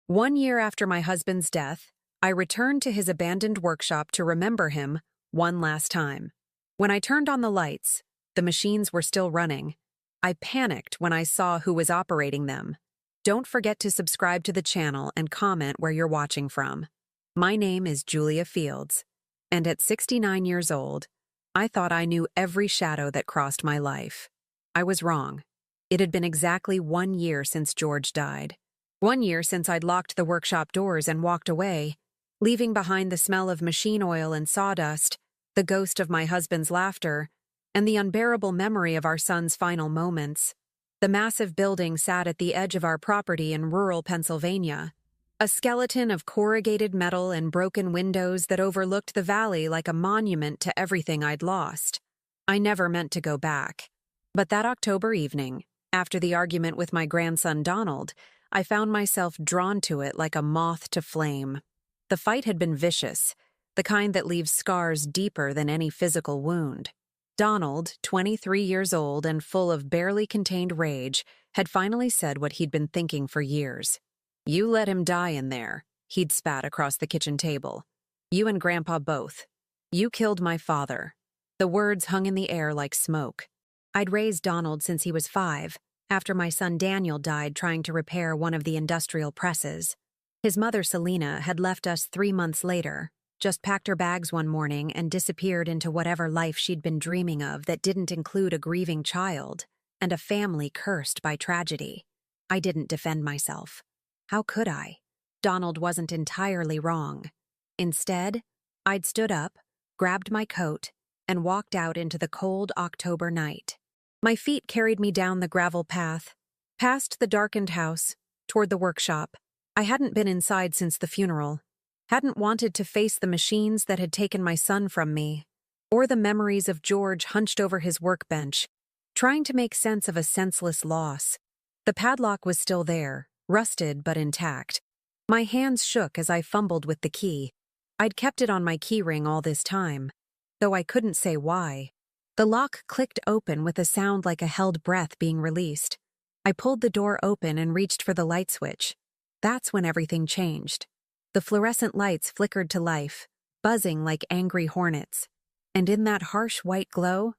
1 year after my husband's death, I returned to his abandoned workshop to remember him one last time. When I turned on the lights, the machines were still running. I panicked when I saw who was operating them. Don't forget to subscribe to the channel and comment where you're watching from. My name is Julia Fields, and at 69 years old, I thought I knew every shadow that crossed my life. I was wrong. It had been exactly 1 year since George died. 1 year since I'd locked the workshop doors and walked away, leaving behind the smell of machine oil and sawdust, the ghost of my husband's laughter, and the unbearable memory of our son's final moments. The massive building sat at the edge of our property in rural Pennsylvania, a skeleton of corrugated metal and broken windows that overlooked the valley like a monument to everything I'd lost. I never meant to go back. But that October evening, after the argument with my grandson Donald, I found myself drawn to it like a moth to flame. The fight had been vicious, the kind that leaves scars deeper than any physical wound. Donald, 23 years old and full of barely contained rage, had finally said what he'd been thinking for years. "You let him die in there," he'd spat across the kitchen table. "You and Grandpa both. You killed my father." The words hung in the air like smoke. I'd raised Donald since he was 5, after my son Daniel died trying to repair one of the industrial presses. His mother Selena had left us 3 months later, just packed her bags one morning and disappeared into whatever life she'd been dreaming of that didn't include a grieving child and a family cursed by tragedy. I didn't defend myself. How could I? Donald wasn't entirely wrong. Instead, I'd stood up, grabbed my coat, and walked out into the cold October night. My feet carried me down the gravel path, past the darkened house, toward the workshop. I hadn't been inside since the funeral, hadn't wanted to face the machines that had taken my son from me, or the memories of George hunched over his workbench, trying to make sense of a senseless loss. The padlock was still there, rusted but intact. My hands shook as I fumbled with the key. I'd kept it on my keyring all this time, though I couldn't say why. The lock clicked open with a sound like a held breath being released. I pulled the door open and reached for the light switch. That's when everything changed. The fluorescent lights flickered to life, buzzing like angry hornets. And in that harsh white glow,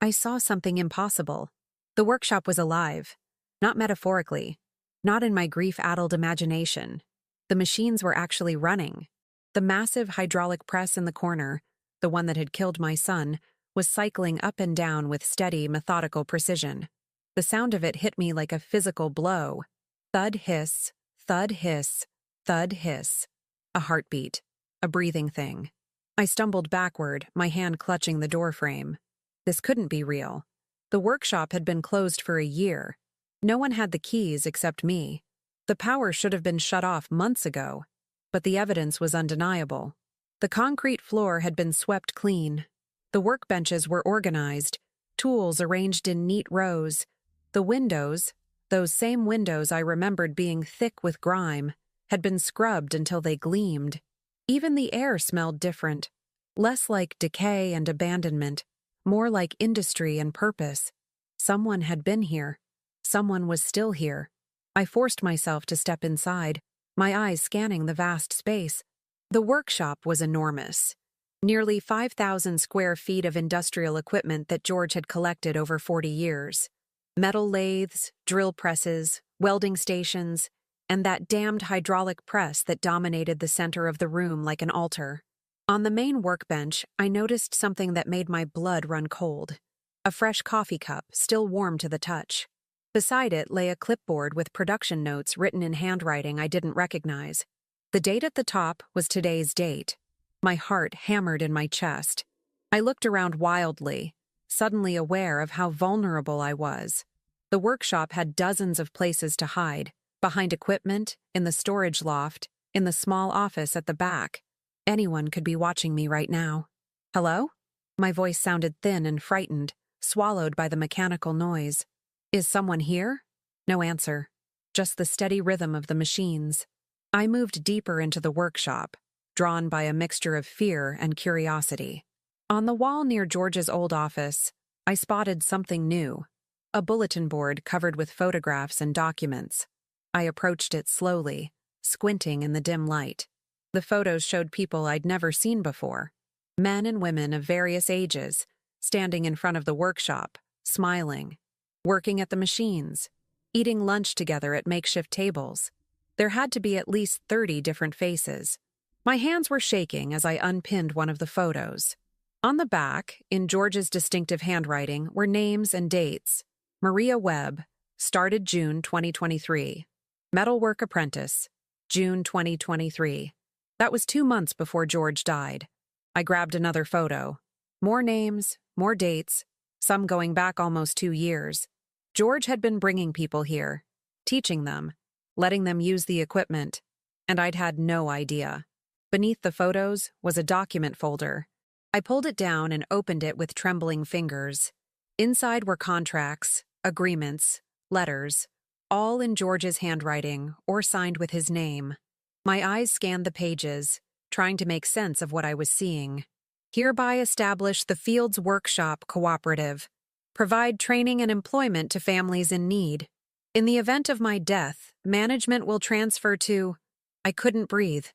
I saw something impossible. The workshop was alive. Not metaphorically. Not in my grief-addled imagination. The machines were actually running. The massive hydraulic press in the corner, the one that had killed my son, was cycling up and down with steady, methodical precision. The sound of it hit me like a physical blow. Thud hiss, thud hiss, thud hiss. A heartbeat. A breathing thing. I stumbled backward, my hand clutching the doorframe. This couldn't be real. The workshop had been closed for a year. No one had the keys except me. The power should have been shut off months ago, but the evidence was undeniable. The concrete floor had been swept clean. The workbenches were organized, tools arranged in neat rows. The windows, those same windows I remembered being thick with grime, had been scrubbed until they gleamed. Even the air smelled different, less like decay and abandonment, more like industry and purpose. Someone had been here. Someone was still here. I forced myself to step inside, my eyes scanning the vast space. The workshop was enormous. Nearly 5,000 square feet of industrial equipment that George had collected over 40 years. Metal lathes, drill presses, welding stations, and that damned hydraulic press that dominated the center of the room like an altar. On the main workbench, I noticed something that made my blood run cold. A fresh coffee cup, still warm to the touch. Beside it lay a clipboard with production notes written in handwriting I didn't recognize. The date at the top was today's date. My heart hammered in my chest. I looked around wildly, suddenly aware of how vulnerable I was. The workshop had dozens of places to hide, behind equipment, in the storage loft, in the small office at the back. Anyone could be watching me right now. "Hello?" My voice sounded thin and frightened, swallowed by the mechanical noise. "Is someone here?" No answer. Just the steady rhythm of the machines. I moved deeper into the workshop, drawn by a mixture of fear and curiosity. On the wall near George's old office, I spotted something new. A bulletin board covered with photographs and documents. I approached it slowly, squinting in the dim light. The photos showed people I'd never seen before. Men and women of various ages, standing in front of the workshop, smiling, working at the machines, eating lunch together at makeshift tables. There had to be at least 30 different faces. My hands were shaking as I unpinned one of the photos. On the back, in George's distinctive handwriting, were names and dates. Maria Webb, started June 2023. Metalwork apprentice, June 2023. That was 2 months before George died. I grabbed another photo. More names, more dates, some going back almost 2 years. George had been bringing people here, teaching them, letting them use the equipment, and I'd had no idea. Beneath the photos was a document folder. I pulled it down and opened it with trembling fingers. Inside were contracts, agreements, letters, all in George's handwriting or signed with his name. My eyes scanned the pages, trying to make sense of what I was seeing. Hereby establish the Fields Workshop Cooperative. Provide training and employment to families in need. In the event of my death, management will transfer to... I couldn't breathe,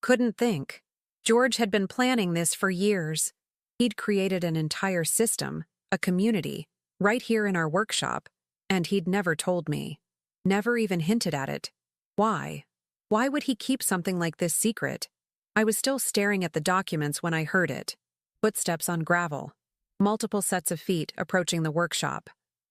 couldn't think. George had been planning this for years. He'd created an entire system, a community, right here in our workshop, and he'd never told me. Never even hinted at it. Why? Why would he keep something like this secret? I was still staring at the documents when I heard it. Footsteps on gravel. Multiple sets of feet approaching the workshop.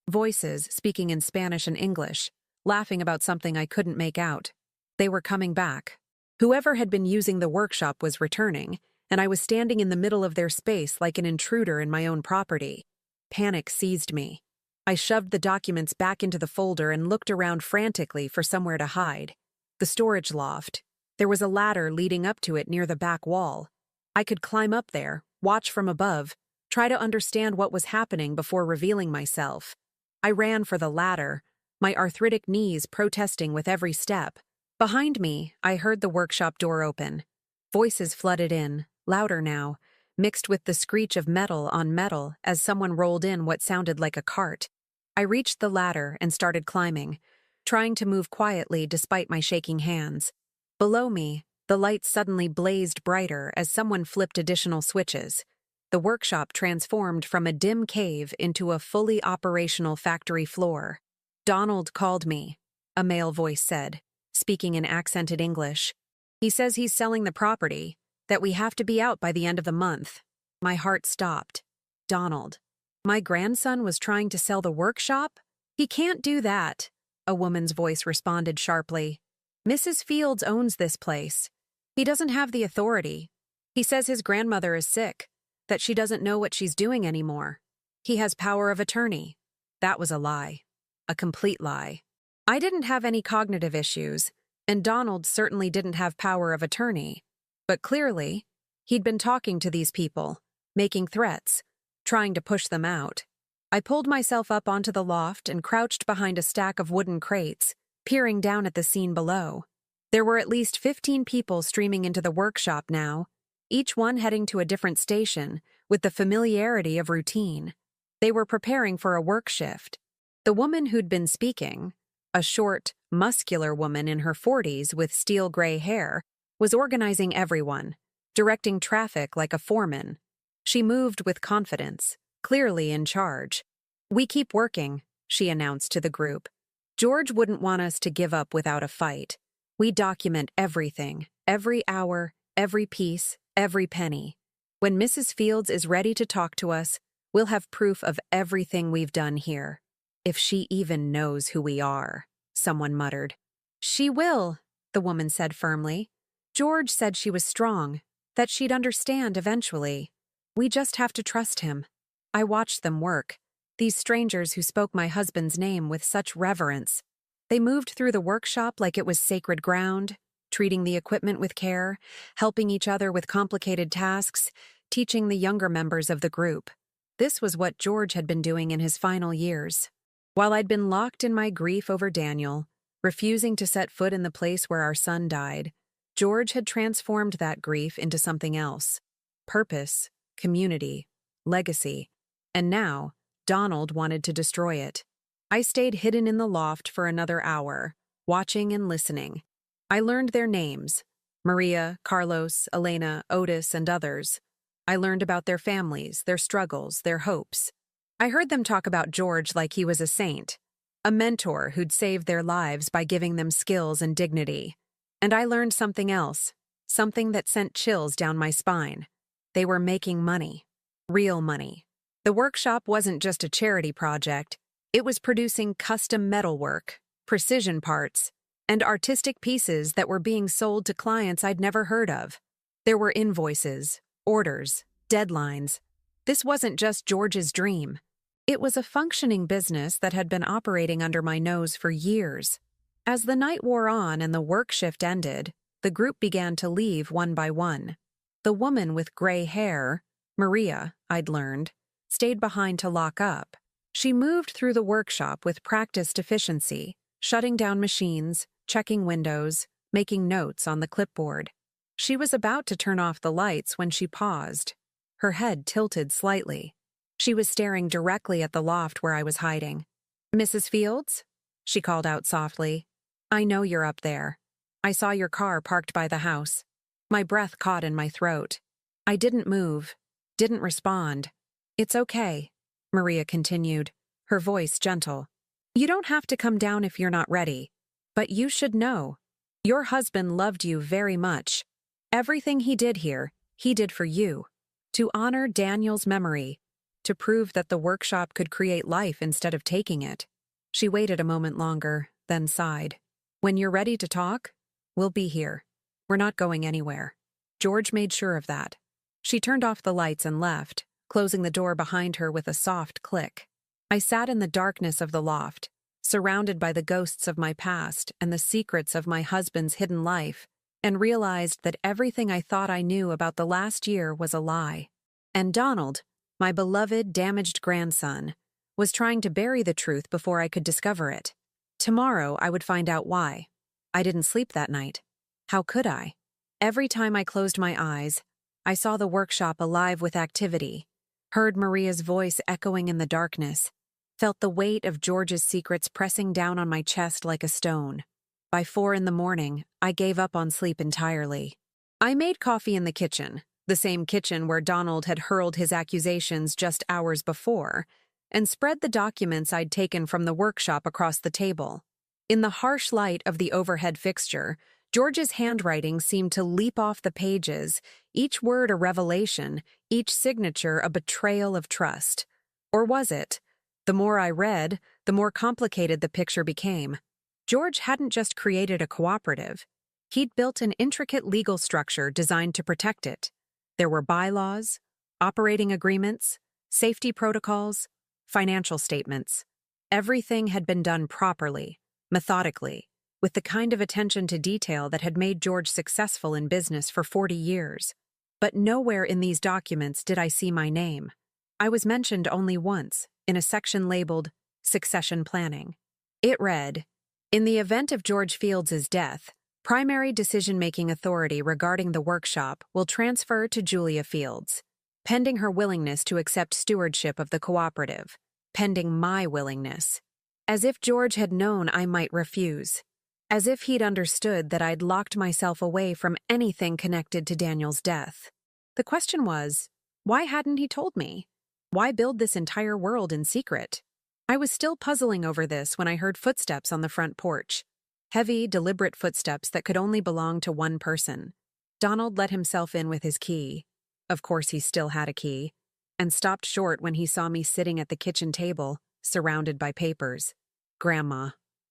Voices speaking in Spanish and English, laughing about something I couldn't make out. They were coming back. Whoever had been using the workshop was returning, and I was standing in the middle of their space like an intruder in my own property. Panic seized me. I shoved the documents back into the folder and looked around frantically for somewhere to hide. The storage loft. There was a ladder leading up to it near the back wall. I could climb up there, watch from above, try to understand what was happening before revealing myself. I ran for the ladder, my arthritic knees protesting with every step. Behind me, I heard the workshop door open. Voices flooded in, louder now, mixed with the screech of metal on metal as someone rolled in what sounded like a cart. I reached the ladder and started climbing, trying to move quietly despite my shaking hands. Below me, the lights suddenly blazed brighter as someone flipped additional switches. The workshop transformed from a dim cave into a fully operational factory floor. "Donald called me," a male voice said, speaking in accented English. "He says he's selling the property, that we have to be out by the end of the month." My heart stopped. Donald. My grandson was trying to sell the workshop? "He can't do that," a woman's voice responded sharply. "Mrs. Fields owns this place. He doesn't have the authority. He says his grandmother is sick, that she doesn't know what she's doing anymore. He has power of attorney." That was a lie. A complete lie. I didn't have any cognitive issues, and Donald certainly didn't have power of attorney. But clearly, he'd been talking to these people, making threats, trying to push them out. I pulled myself up onto the loft and crouched behind a stack of wooden crates, peering down at the scene below. There were at least 15 people streaming into the workshop now, each one heading to a different station, with the familiarity of routine. They were preparing for a work shift. The woman who'd been speaking, a short, muscular woman in her 40s with steel gray hair, was organizing everyone, directing traffic like a foreman. She moved with confidence, clearly in charge. "We keep working," she announced to the group. "George wouldn't want us to give up without a fight. We document everything, every hour, every piece, every penny. When Mrs. Fields is ready to talk to us, we'll have proof of everything we've done here. If she even knows who we are," someone muttered. "She will," the woman said firmly. "George said she was strong, that she'd understand eventually. We just have to trust him." I watched them work, these strangers who spoke my husband's name with such reverence. They moved through the workshop like it was sacred ground, treating the equipment with care, helping each other with complicated tasks, teaching the younger members of the group. This was what George had been doing in his final years. While I'd been locked in my grief over Daniel, refusing to set foot in the place where our son died, George had transformed that grief into something else. Purpose, community, legacy. And now, Donald wanted to destroy it. I stayed hidden in the loft for another hour, watching and listening. I learned their names: Maria, Carlos, Elena, Otis, and others. I learned about their families, their struggles, their hopes. I heard them talk about George like he was a saint, a mentor who'd saved their lives by giving them skills and dignity. And I learned something else, something that sent chills down my spine. They were making money. Real money. The workshop wasn't just a charity project. It was producing custom metalwork, precision parts, and artistic pieces that were being sold to clients I'd never heard of. There were invoices, orders, deadlines. This wasn't just George's dream. It was a functioning business that had been operating under my nose for years. As the night wore on and the work shift ended, the group began to leave one by one. The woman with gray hair, Maria, I'd learned, stayed behind to lock up. She moved through the workshop with practiced efficiency, shutting down machines, checking windows, making notes on the clipboard. She was about to turn off the lights when she paused. Her head tilted slightly. She was staring directly at the loft where I was hiding. "Mrs. Fields?" she called out softly. "I know you're up there. I saw your car parked by the house." My breath caught in my throat. I didn't move, didn't respond. "It's okay," Maria continued, her voice gentle. "You don't have to come down if you're not ready. But you should know. Your husband loved you very much. Everything he did here, he did for you. To honor Daniel's memory. To prove that the workshop could create life instead of taking it." She waited a moment longer, then sighed. "When you're ready to talk, we'll be here. We're not going anywhere." George made sure of that. She turned off the lights and left, closing the door behind her with a soft click. I sat in the darkness of the loft, surrounded by the ghosts of my past and the secrets of my husband's hidden life, and realized that everything I thought I knew about the last year was a lie. And Donald, my beloved, damaged grandson, was trying to bury the truth before I could discover it. Tomorrow I would find out why. I didn't sleep that night. How could I? Every time I closed my eyes, I saw the workshop alive with activity, heard Maria's voice echoing in the darkness, felt the weight of George's secrets pressing down on my chest like a stone. By 4 a.m, I gave up on sleep entirely. I made coffee in the kitchen, the same kitchen where Donald had hurled his accusations just hours before, and spread the documents I'd taken from the workshop across the table. In the harsh light of the overhead fixture, George's handwriting seemed to leap off the pages, each word a revelation, each signature a betrayal of trust. Or was it? The more I read, the more complicated the picture became. George hadn't just created a cooperative. He'd built an intricate legal structure designed to protect it. There were bylaws, operating agreements, safety protocols, financial statements. Everything had been done properly, methodically, with the kind of attention to detail that had made George successful in business for 40 years. But nowhere in these documents did I see my name. I was mentioned only once, in a section labeled Succession Planning. It read, "In the event of George Fields' death, primary decision-making authority regarding the workshop will transfer to Julia Fields, pending her willingness to accept stewardship of the cooperative, pending my willingness." As if George had known I might refuse. As if he'd understood that I'd locked myself away from anything connected to Daniel's death. The question was, why hadn't he told me? Why build this entire world in secret? I was still puzzling over this when I heard footsteps on the front porch. Heavy, deliberate footsteps that could only belong to one person. Donald let himself in with his key. Of course he still had a key. And stopped short when he saw me sitting at the kitchen table, surrounded by papers. "Grandma,"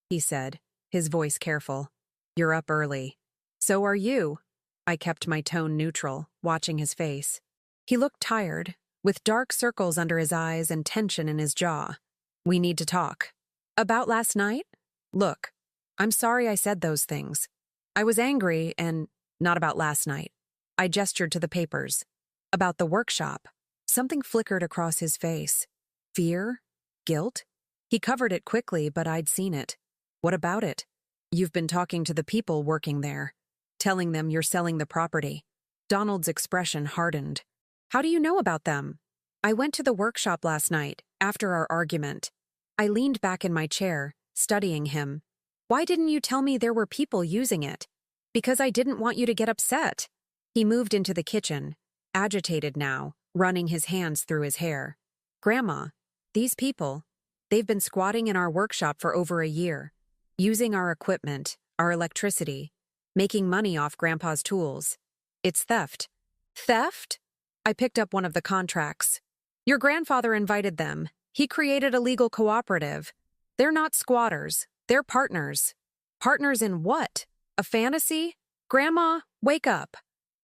he said, his voice careful. "You're up early." "So are you." I kept my tone neutral, watching his face. He looked tired, with dark circles under his eyes and tension in his jaw. "We need to talk." "About last night?" "Look, I'm sorry I said those things. I was angry and not about last night." I gestured to the papers. "About the workshop." Something flickered across his face. Fear? Guilt? He covered it quickly, but I'd seen it. "What about it?" "You've been talking to the people working there, telling them you're selling the property." Donald's expression hardened. "How do you know about them?" "I went to the workshop last night, after our argument." I leaned back in my chair, studying him. "Why didn't you tell me there were people using it?" Because I didn't want you to get upset. He moved into the kitchen, agitated now, running his hands through his hair. Grandma, these people, they've been squatting in our workshop for over a year, using our equipment, our electricity, making money off Grandpa's tools. It's theft. Theft? I picked up one of the contracts. Your grandfather invited them. He created a legal cooperative. They're not squatters. They're partners. Partners in what? A fantasy? Grandma, wake up.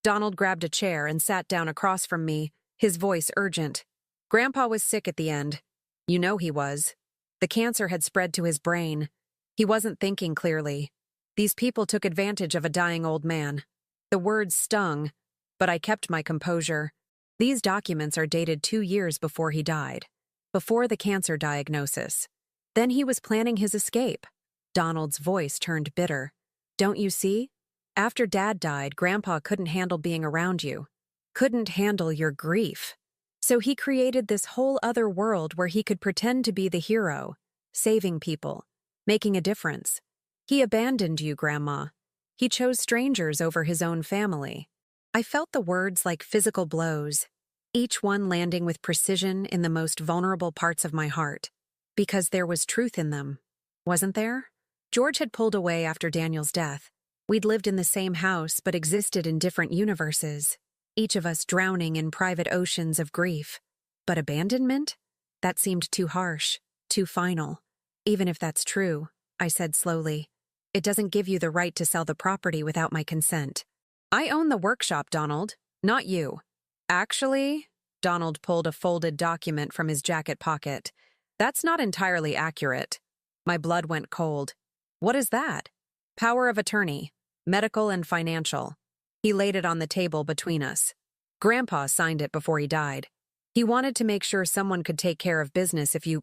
Donald grabbed a chair and sat down across from me, his voice urgent. Grandpa was sick at the end. You know he was. The cancer had spread to his brain. He wasn't thinking clearly. These people took advantage of a dying old man. The words stung, but I kept my composure. These documents are dated 2 years before he died, before the cancer diagnosis. Then he was planning his escape. Donald's voice turned bitter. Don't you see? After Dad died, Grandpa couldn't handle being around you. Couldn't handle your grief. So he created this whole other world where he could pretend to be the hero, saving people, making a difference. He abandoned you, Grandma. He chose strangers over his own family. I felt the words like physical blows, each one landing with precision in the most vulnerable parts of my heart, because there was truth in them. Wasn't there? George had pulled away after Daniel's death. We'd lived in the same house but existed in different universes, each of us drowning in private oceans of grief. But abandonment? That seemed too harsh, too final. Even if that's true, I said slowly, it doesn't give you the right to sell the property without my consent. I own the workshop, Donald, not you. Actually, Donald pulled a folded document from his jacket pocket. That's not entirely accurate. My blood went cold. What is that? Power of attorney, medical and financial. He laid it on the table between us. Grandpa signed it before he died. He wanted to make sure someone could take care of business if you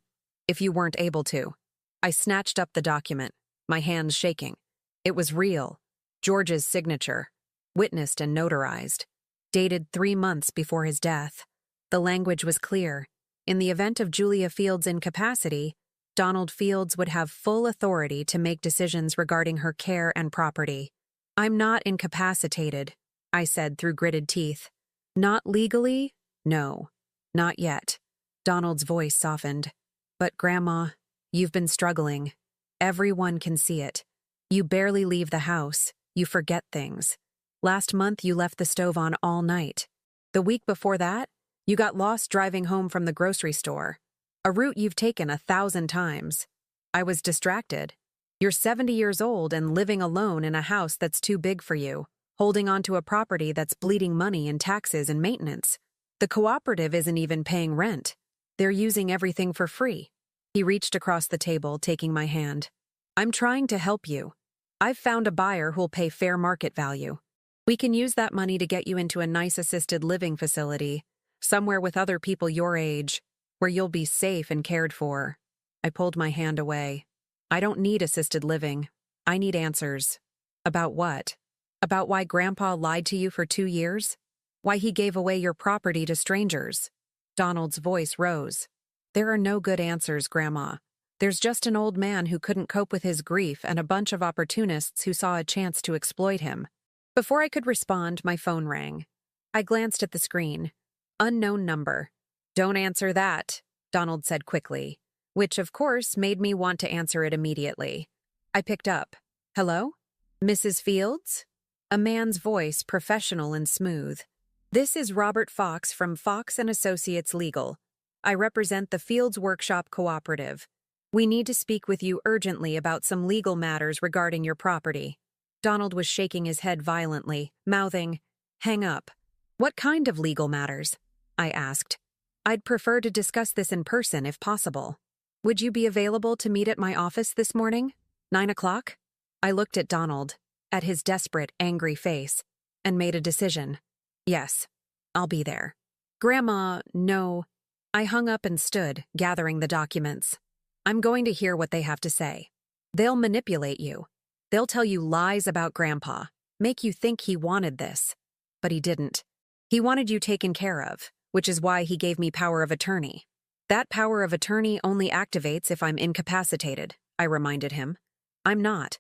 weren't able to. I snatched up the document, my hands shaking. It was real. George's signature, witnessed and notarized, dated 3 months before his death. The language was clear. In the event of Julia Fields' incapacity, Donald Fields would have full authority to make decisions regarding her care and property. I'm not incapacitated, I said through gritted teeth. Not legally? No. Not yet. Donald's voice softened. But Grandma, you've been struggling. Everyone can see it. You barely leave the house. You forget things. Last month you left the stove on all night. The week before that, you got lost driving home from the grocery store. A route you've taken 1,000 times. I was distracted. You're 70 years old and living alone in a house that's too big for you, holding onto a property that's bleeding money in taxes and maintenance. The cooperative isn't even paying rent. They're using everything for free. He reached across the table, taking my hand. I'm trying to help you. I've found a buyer who'll pay fair market value. We can use that money to get you into a nice assisted living facility, somewhere with other people your age, where you'll be safe and cared for. I pulled my hand away. I don't need assisted living. I need answers. About what? About why Grandpa lied to you for 2 years? Why he gave away your property to strangers? Donald's voice rose. There are no good answers, Grandma. There's just an old man who couldn't cope with his grief and a bunch of opportunists who saw a chance to exploit him. Before I could respond, my phone rang. I glanced at the screen. Unknown number. Don't answer that, Donald said quickly, which of course made me want to answer it immediately. I picked up. Hello? Mrs. Fields? A man's voice, professional and smooth. This is Robert Fox from Fox & Associates Legal. I represent the Fields Workshop Cooperative. We need to speak with you urgently about some legal matters regarding your property. Donald was shaking his head violently, mouthing, "Hang up." What kind of legal matters? I asked. I'd prefer to discuss this in person if possible. Would you be available to meet at my office this morning? 9 o'clock? I looked at Donald, at his desperate, angry face, and made a decision. Yes, I'll be there. Grandma, no. I hung up and stood, gathering the documents. I'm going to hear what they have to say. They'll manipulate you. They'll tell you lies about Grandpa, make you think he wanted this. But he didn't. He wanted you taken care of, which is why he gave me power of attorney. That power of attorney only activates if I'm incapacitated, I reminded him. I'm not.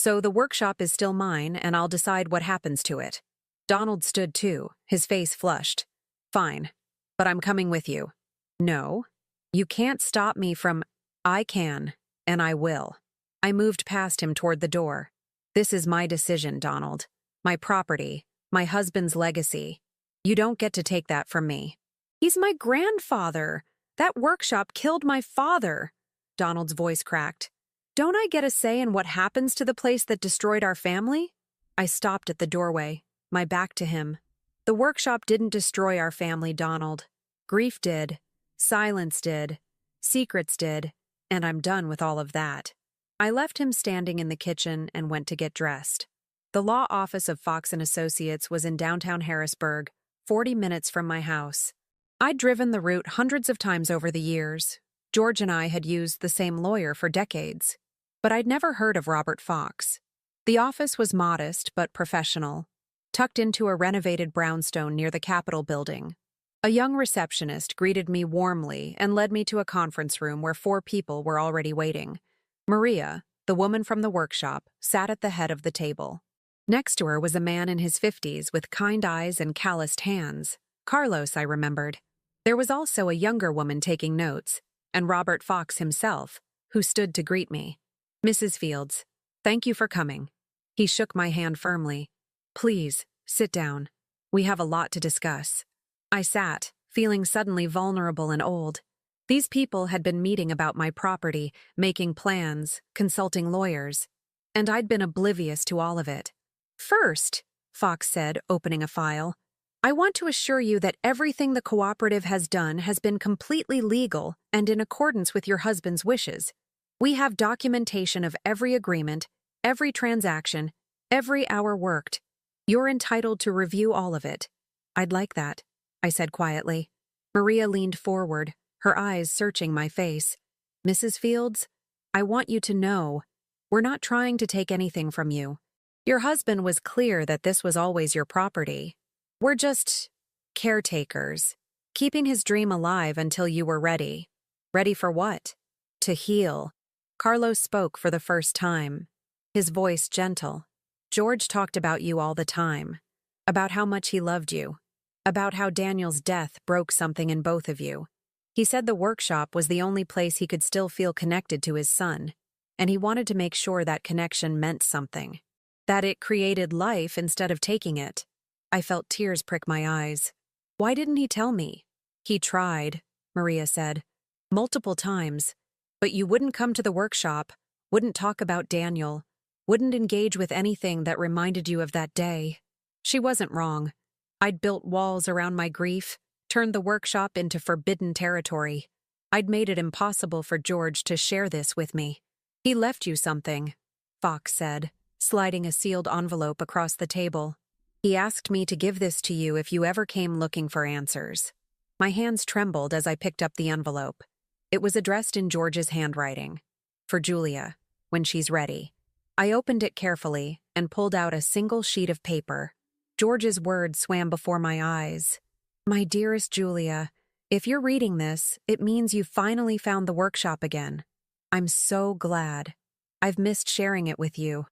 So the workshop is still mine, and I'll decide what happens to it. Donald stood too, his face flushed. Fine, but I'm coming with you. No, you can't stop me from. I can, and I will. I moved past him toward the door. This is my decision, Donald. My property, my husband's legacy. You don't get to take that from me. He's my grandfather. That workshop killed my father. Donald's voice cracked. Don't I get a say in what happens to the place that destroyed our family? I stopped at the doorway, my back to him. The workshop didn't destroy our family, Donald. Grief did. Silence did. Secrets did. And I'm done with all of that. I left him standing in the kitchen and went to get dressed. The law office of Fox & Associates was in downtown Harrisburg, 40 minutes from my house. I'd driven the route hundreds of times over the years. George and I had used the same lawyer for decades. But I'd never heard of Robert Fox. The office was modest but professional, tucked into a renovated brownstone near the Capitol building. A young receptionist greeted me warmly and led me to a conference room where 4 people were already waiting. Maria, the woman from the workshop, sat at the head of the table. Next to her was a man in his 50s with kind eyes and calloused hands. Carlos, I remembered. There was also a younger woman taking notes, and Robert Fox himself, who stood to greet me. Mrs. Fields, thank you for coming. He shook my hand firmly. Please, sit down. We have a lot to discuss. I sat, feeling suddenly vulnerable and old. These people had been meeting about my property, making plans, consulting lawyers, and I'd been oblivious to all of it. First, Fox said, opening a file, I want to assure you that everything the cooperative has done has been completely legal and in accordance with your husband's wishes. We have documentation of every agreement, every transaction, every hour worked. You're entitled to review all of it. I'd like that, I said quietly. Maria leaned forward, her eyes searching my face. Mrs. Fields, I want you to know, we're not trying to take anything from you. Your husband was clear that this was always your property. We're just caretakers, keeping his dream alive until you were ready. Ready for what? To heal. Carlos spoke for the first time, his voice gentle. George talked about you all the time, about how much he loved you, about how Daniel's death broke something in both of you. He said the workshop was the only place he could still feel connected to his son, and he wanted to make sure that connection meant something, that it created life instead of taking it. I felt tears prick my eyes. Why didn't he tell me? He tried, Maria said, multiple times. But you wouldn't come to the workshop, wouldn't talk about Daniel, wouldn't engage with anything that reminded you of that day. She wasn't wrong. I'd built walls around my grief, turned the workshop into forbidden territory. I'd made it impossible for George to share this with me. He left you something, Fox said, sliding a sealed envelope across the table. He asked me to give this to you if you ever came looking for answers. My hands trembled as I picked up the envelope. It was addressed in George's handwriting. For Julia, when she's ready. I opened it carefully and pulled out a single sheet of paper. George's words swam before my eyes. My dearest Julia, if you're reading this, it means you finally found the workshop again. I'm so glad. I've missed sharing it with you.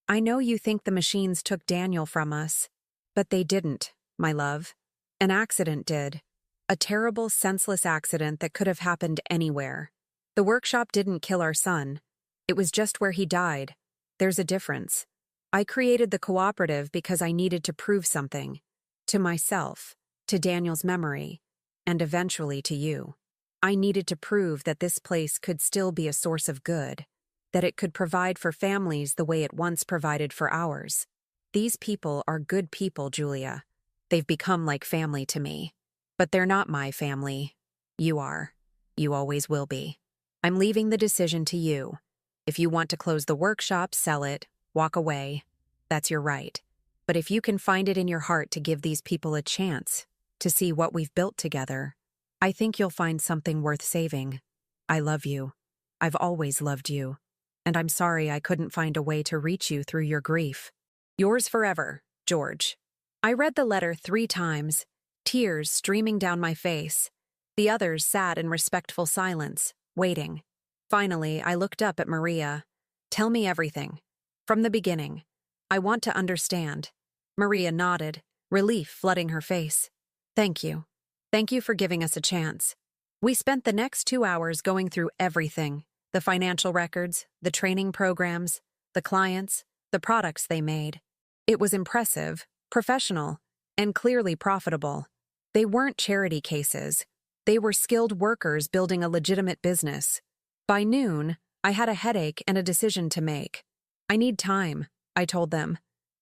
I know you think the machines took Daniel from us, but they didn't, my love. An accident did. A terrible, senseless accident that could have happened anywhere. The workshop didn't kill our son. It was just where he died. There's a difference. I created the cooperative because I needed to prove something. To myself, to Daniel's memory, and eventually to you. I needed to prove that this place could still be a source of good, that it could provide for families the way it once provided for ours. These people are good people, Julia. They've become like family to me. But they're not my family. You are. You always will be. I'm leaving the decision to you. If you want to close the workshop, sell it, walk away. That's your right. But if you can find it in your heart to give these people a chance to see what we've built together, I think you'll find something worth saving. I love you. I've always loved you. And I'm sorry I couldn't find a way to reach you through your grief. Yours forever, George. I read the letter 3 times, tears streaming down my face. The others sat in respectful silence, waiting. Finally, I looked up at Maria. Tell me everything. From the beginning. I want to understand. Maria nodded, relief flooding her face. Thank you. Thank you for giving us a chance. We spent the next 2 hours going through everything: the financial records, the training programs, the clients, the products they made. It was impressive, professional, and clearly profitable. They weren't charity cases. They were skilled workers building a legitimate business. By noon, I had a headache and a decision to make. I need time, I told them,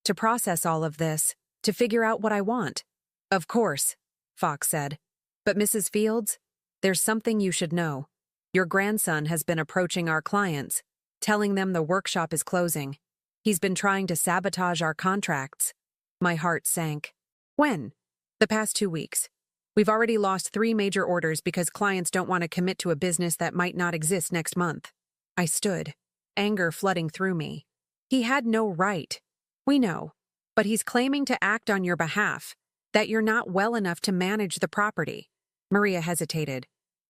to process all of this, to figure out what I want. Of course, Fox said. But Mrs. Fields, there's something you should know. Your grandson has been approaching our clients, telling them the workshop is closing. He's been trying to sabotage our contracts. My heart sank. When? The past 2 weeks. We've already lost 3 major orders because clients don't want to commit to a business that might not exist next month. I stood, anger flooding through me. He had no right. We know. But he's claiming to act on your behalf, that you're not well enough to manage the property. Maria hesitated.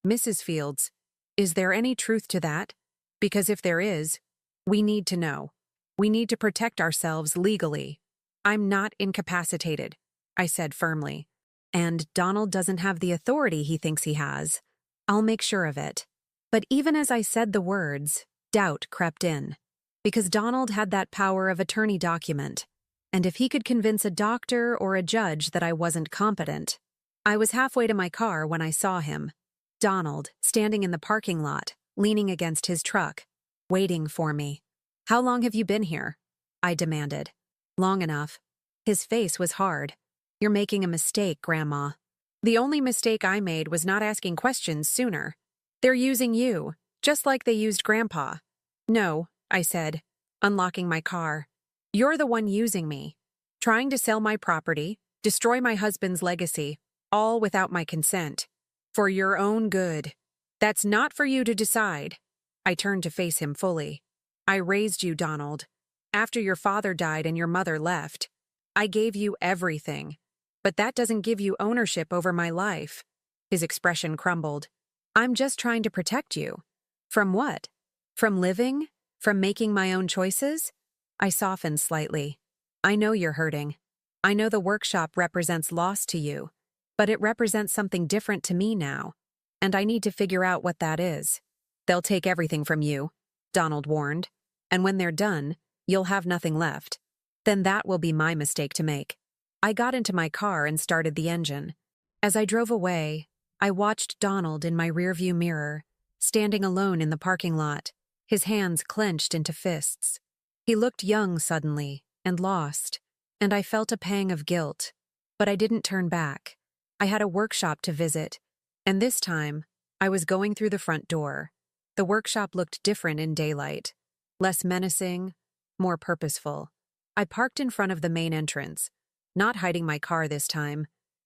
Mrs. Fields, is there any truth to that? Because if there is, we need to know. We need to protect ourselves legally. I'm not incapacitated, I said firmly. And Donald doesn't have the authority he thinks he has. I'll make sure of it. But even as I said the words, doubt crept in. Because Donald had that power of attorney document. And if he could convince a doctor or a judge that I wasn't competent. I was halfway to my car when I saw him. Donald, standing in the parking lot, leaning against his truck, waiting for me. How long have you been here? I demanded. Long enough. His face was hard. You're making a mistake, Grandma. The only mistake I made was not asking questions sooner. They're using you, just like they used Grandpa. No, I said, unlocking my car. You're the one using me. Trying to sell my property, destroy my husband's legacy, all without my consent. For your own good. That's not for you to decide. I turned to face him fully. I raised you, Donald. After your father died and your mother left, I gave you everything. But that doesn't give you ownership over my life. His expression crumbled. I'm just trying to protect you. From what? From living? From making my own choices? I softened slightly. I know you're hurting. I know the workshop represents loss to you, but it represents something different to me now, and I need to figure out what that is. They'll take everything from you, Donald warned, and when they're done, you'll have nothing left. Then that will be my mistake to make. I got into my car and started the engine. As I drove away, I watched Donald in my rearview mirror, standing alone in the parking lot, his hands clenched into fists. He looked young suddenly, and lost, and I felt a pang of guilt. But I didn't turn back. I had a workshop to visit, and this time, I was going through the front door. The workshop looked different in daylight, less menacing, more purposeful. I parked in front of the main entrance, not hiding my car this time,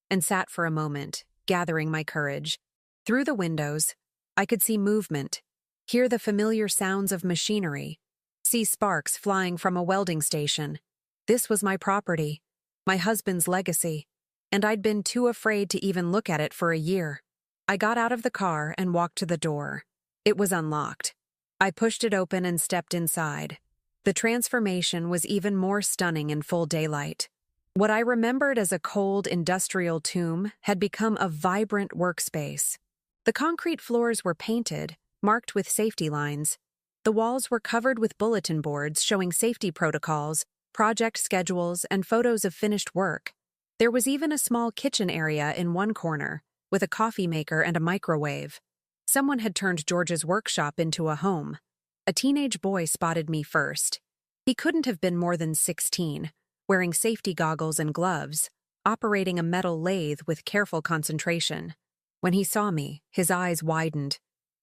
and sat for a moment, gathering my courage. Through the windows, I could see movement, hear the familiar sounds of machinery, see sparks flying from a welding station. This was my property, my husband's legacy, and I'd been too afraid to even look at it for a year. I got out of the car and walked to the door. It was unlocked. I pushed it open and stepped inside. The transformation was even more stunning in full daylight. What I remembered as a cold industrial tomb had become a vibrant workspace. The concrete floors were painted, marked with safety lines. The walls were covered with bulletin boards showing safety protocols, project schedules, and photos of finished work. There was even a small kitchen area in one corner, with a coffee maker and a microwave. Someone had turned George's workshop into a home. A teenage boy spotted me first. He couldn't have been more than 16, wearing safety goggles and gloves, operating a metal lathe with careful concentration. When he saw me, his eyes widened.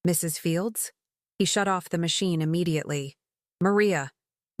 Mrs. Fields? He shut off the machine immediately. Maria,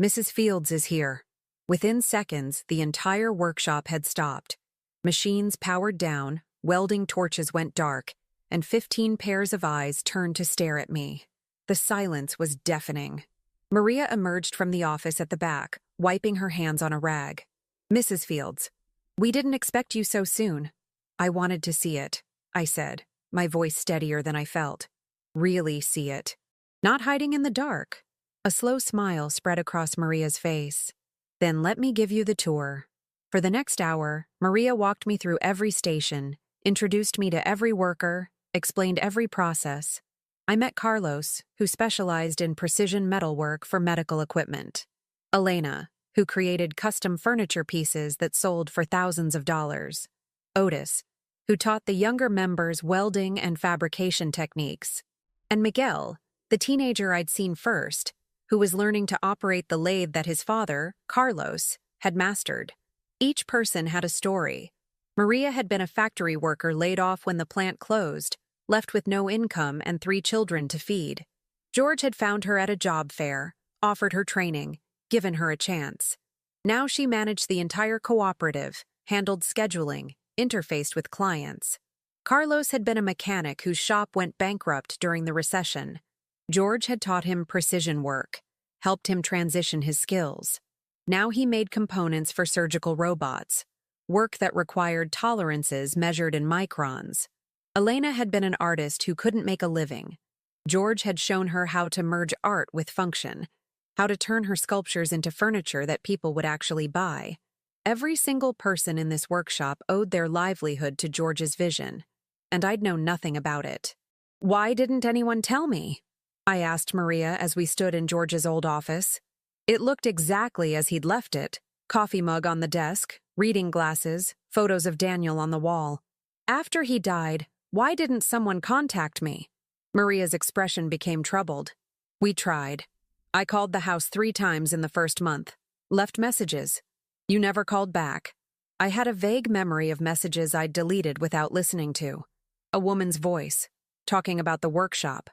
Mrs. Fields is here. Within seconds, the entire workshop had stopped. Machines powered down, welding torches went dark, and 15 pairs of eyes turned to stare at me. The silence was deafening. Maria emerged from the office at the back, wiping her hands on a rag. Mrs. Fields, we didn't expect you so soon. I wanted to see it, I said, my voice steadier than I felt. Really see it. Not hiding in the dark. A slow smile spread across Maria's face. Then let me give you the tour. For the next hour, Maria walked me through every station, introduced me to every worker, explained every process. I met Carlos, who specialized in precision metalwork for medical equipment. Elena, who created custom furniture pieces that sold for thousands of dollars. Otis, who taught the younger members welding and fabrication techniques. And Miguel, the teenager I'd seen first, who was learning to operate the lathe that his father, Carlos, had mastered. Each person had a story. Maria had been a factory worker laid off when the plant closed, left with no income and 3 children to feed. George had found her at a job fair, offered her training, given her a chance. Now she managed the entire cooperative, handled scheduling, interfaced with clients. Carlos had been a mechanic whose shop went bankrupt during the recession. George had taught him precision work, helped him transition his skills. Now he made components for surgical robots, work that required tolerances measured in microns. Elena had been an artist who couldn't make a living. George had shown her how to merge art with function, how to turn her sculptures into furniture that people would actually buy. Every single person in this workshop owed their livelihood to George's vision, and I'd known nothing about it. Why didn't anyone tell me? I asked Maria as we stood in George's old office. It looked exactly as he'd left it: coffee mug on the desk, reading glasses, photos of Daniel on the wall. After he died, why didn't someone contact me? Maria's expression became troubled. We tried. I called the house 3 times in the first month, left messages. You never called back. I had a vague memory of messages I'd deleted without listening to. A woman's voice, talking about the workshop.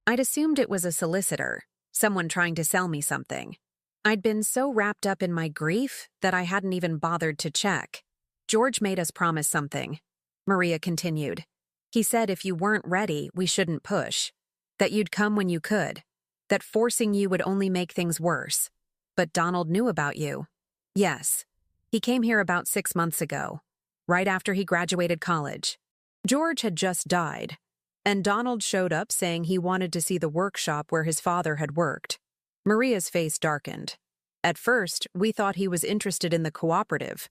I'd assumed it was a solicitor, someone trying to sell me something. I'd been so wrapped up in my grief that I hadn't even bothered to check. George made us promise something. Maria continued. He said if you weren't ready, we shouldn't push. That you'd come when you could. That forcing you would only make things worse. But Donald knew about you. Yes. He came here about 6 months ago, right after he graduated college. George had just died, and Donald showed up saying he wanted to see the workshop where his father had worked. Maria's face darkened. At first, we thought he was interested in the cooperative.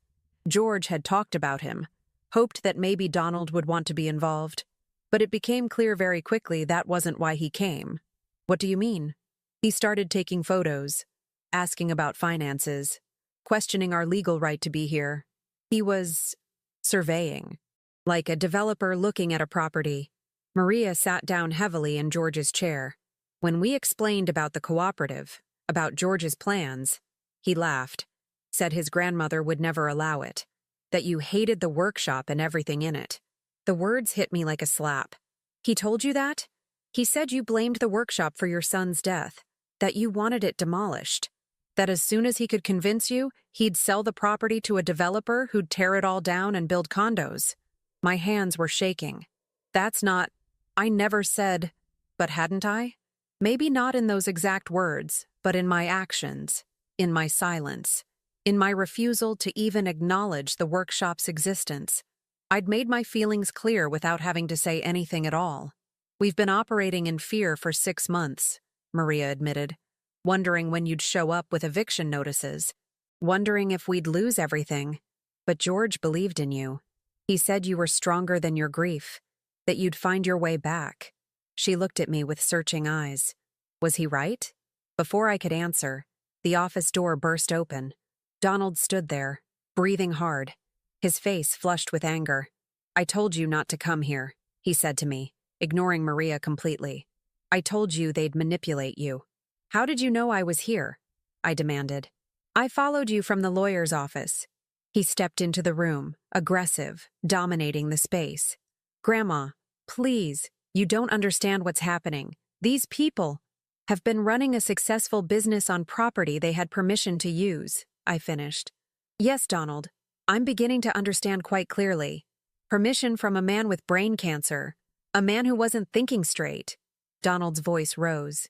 George had talked about him, hoped that maybe Donald would want to be involved. But it became clear very quickly that wasn't why he came. What do you mean? He started taking photos, asking about finances, questioning our legal right to be here. He was surveying, like a developer looking at a property. Maria sat down heavily in George's chair. When we explained about the cooperative, about George's plans, he laughed, said his grandmother would never allow it, that you hated the workshop and everything in it. The words hit me like a slap. He told you that? He said you blamed the workshop for your son's death, that you wanted it demolished, that as soon as he could convince you, he'd sell the property to a developer who'd tear it all down and build condos. My hands were shaking. That's not... I never said... But hadn't I? Maybe not in those exact words, but in my actions, in my silence, in my refusal to even acknowledge the workshop's existence. I'd made my feelings clear without having to say anything at all. We've been operating in fear for 6 months, Maria admitted, wondering when you'd show up with eviction notices, wondering if we'd lose everything. But George believed in you. He said you were stronger than your grief, that you'd find your way back. She looked at me with searching eyes. Was he right? Before I could answer, the office door burst open. Donald stood there, breathing hard, his face flushed with anger. I told you not to come here, he said to me, ignoring Maria completely. I told you they'd manipulate you. How did you know I was here? I demanded. I followed you from the lawyer's office. He stepped into the room, aggressive, dominating the space. Grandma, please, you don't understand what's happening. These people have been running a successful business on property they had permission to use, I finished. Yes, Donald, I'm beginning to understand quite clearly. Permission from a man with brain cancer, a man who wasn't thinking straight. Donald's voice rose.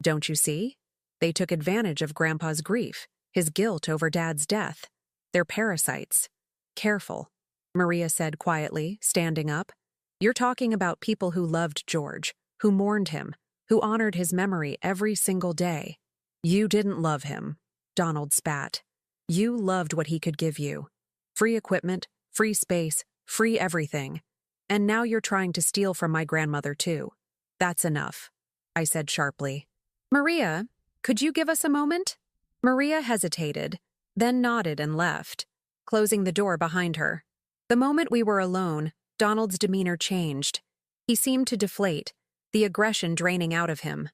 Don't you see? They took advantage of Grandpa's grief, his guilt over Dad's death. They're parasites. Careful, Maria said quietly, standing up. You're talking about people who loved George, who mourned him, who honored his memory every single day. You didn't love him, Donald spat. You loved what he could give you. Free equipment, free space, free everything. And now you're trying to steal from my grandmother too. That's enough, I said sharply. Maria, could you give us a moment? Maria hesitated, then nodded and left, closing the door behind her. The moment we were alone, Donald's demeanor changed. He seemed to deflate, the aggression draining out of him.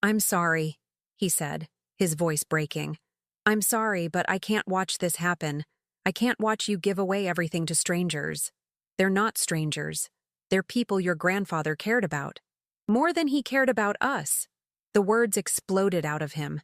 I'm sorry, he said, his voice breaking. I'm sorry, but I can't watch this happen. I can't watch you give away everything to strangers. They're not strangers. They're people your grandfather cared about. More than he cared about us. The words exploded out of him.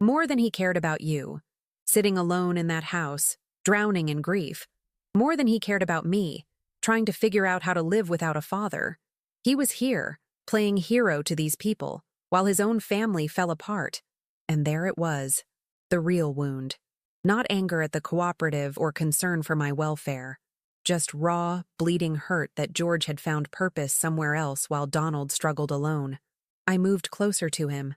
More than he cared about you. Sitting alone in that house, drowning in grief. More than he cared about me, trying to figure out how to live without a father. He was here, playing hero to these people, while his own family fell apart. And there it was, the real wound. Not anger at the cooperative or concern for my welfare. Just raw, bleeding hurt that George had found purpose somewhere else while Donald struggled alone. I moved closer to him,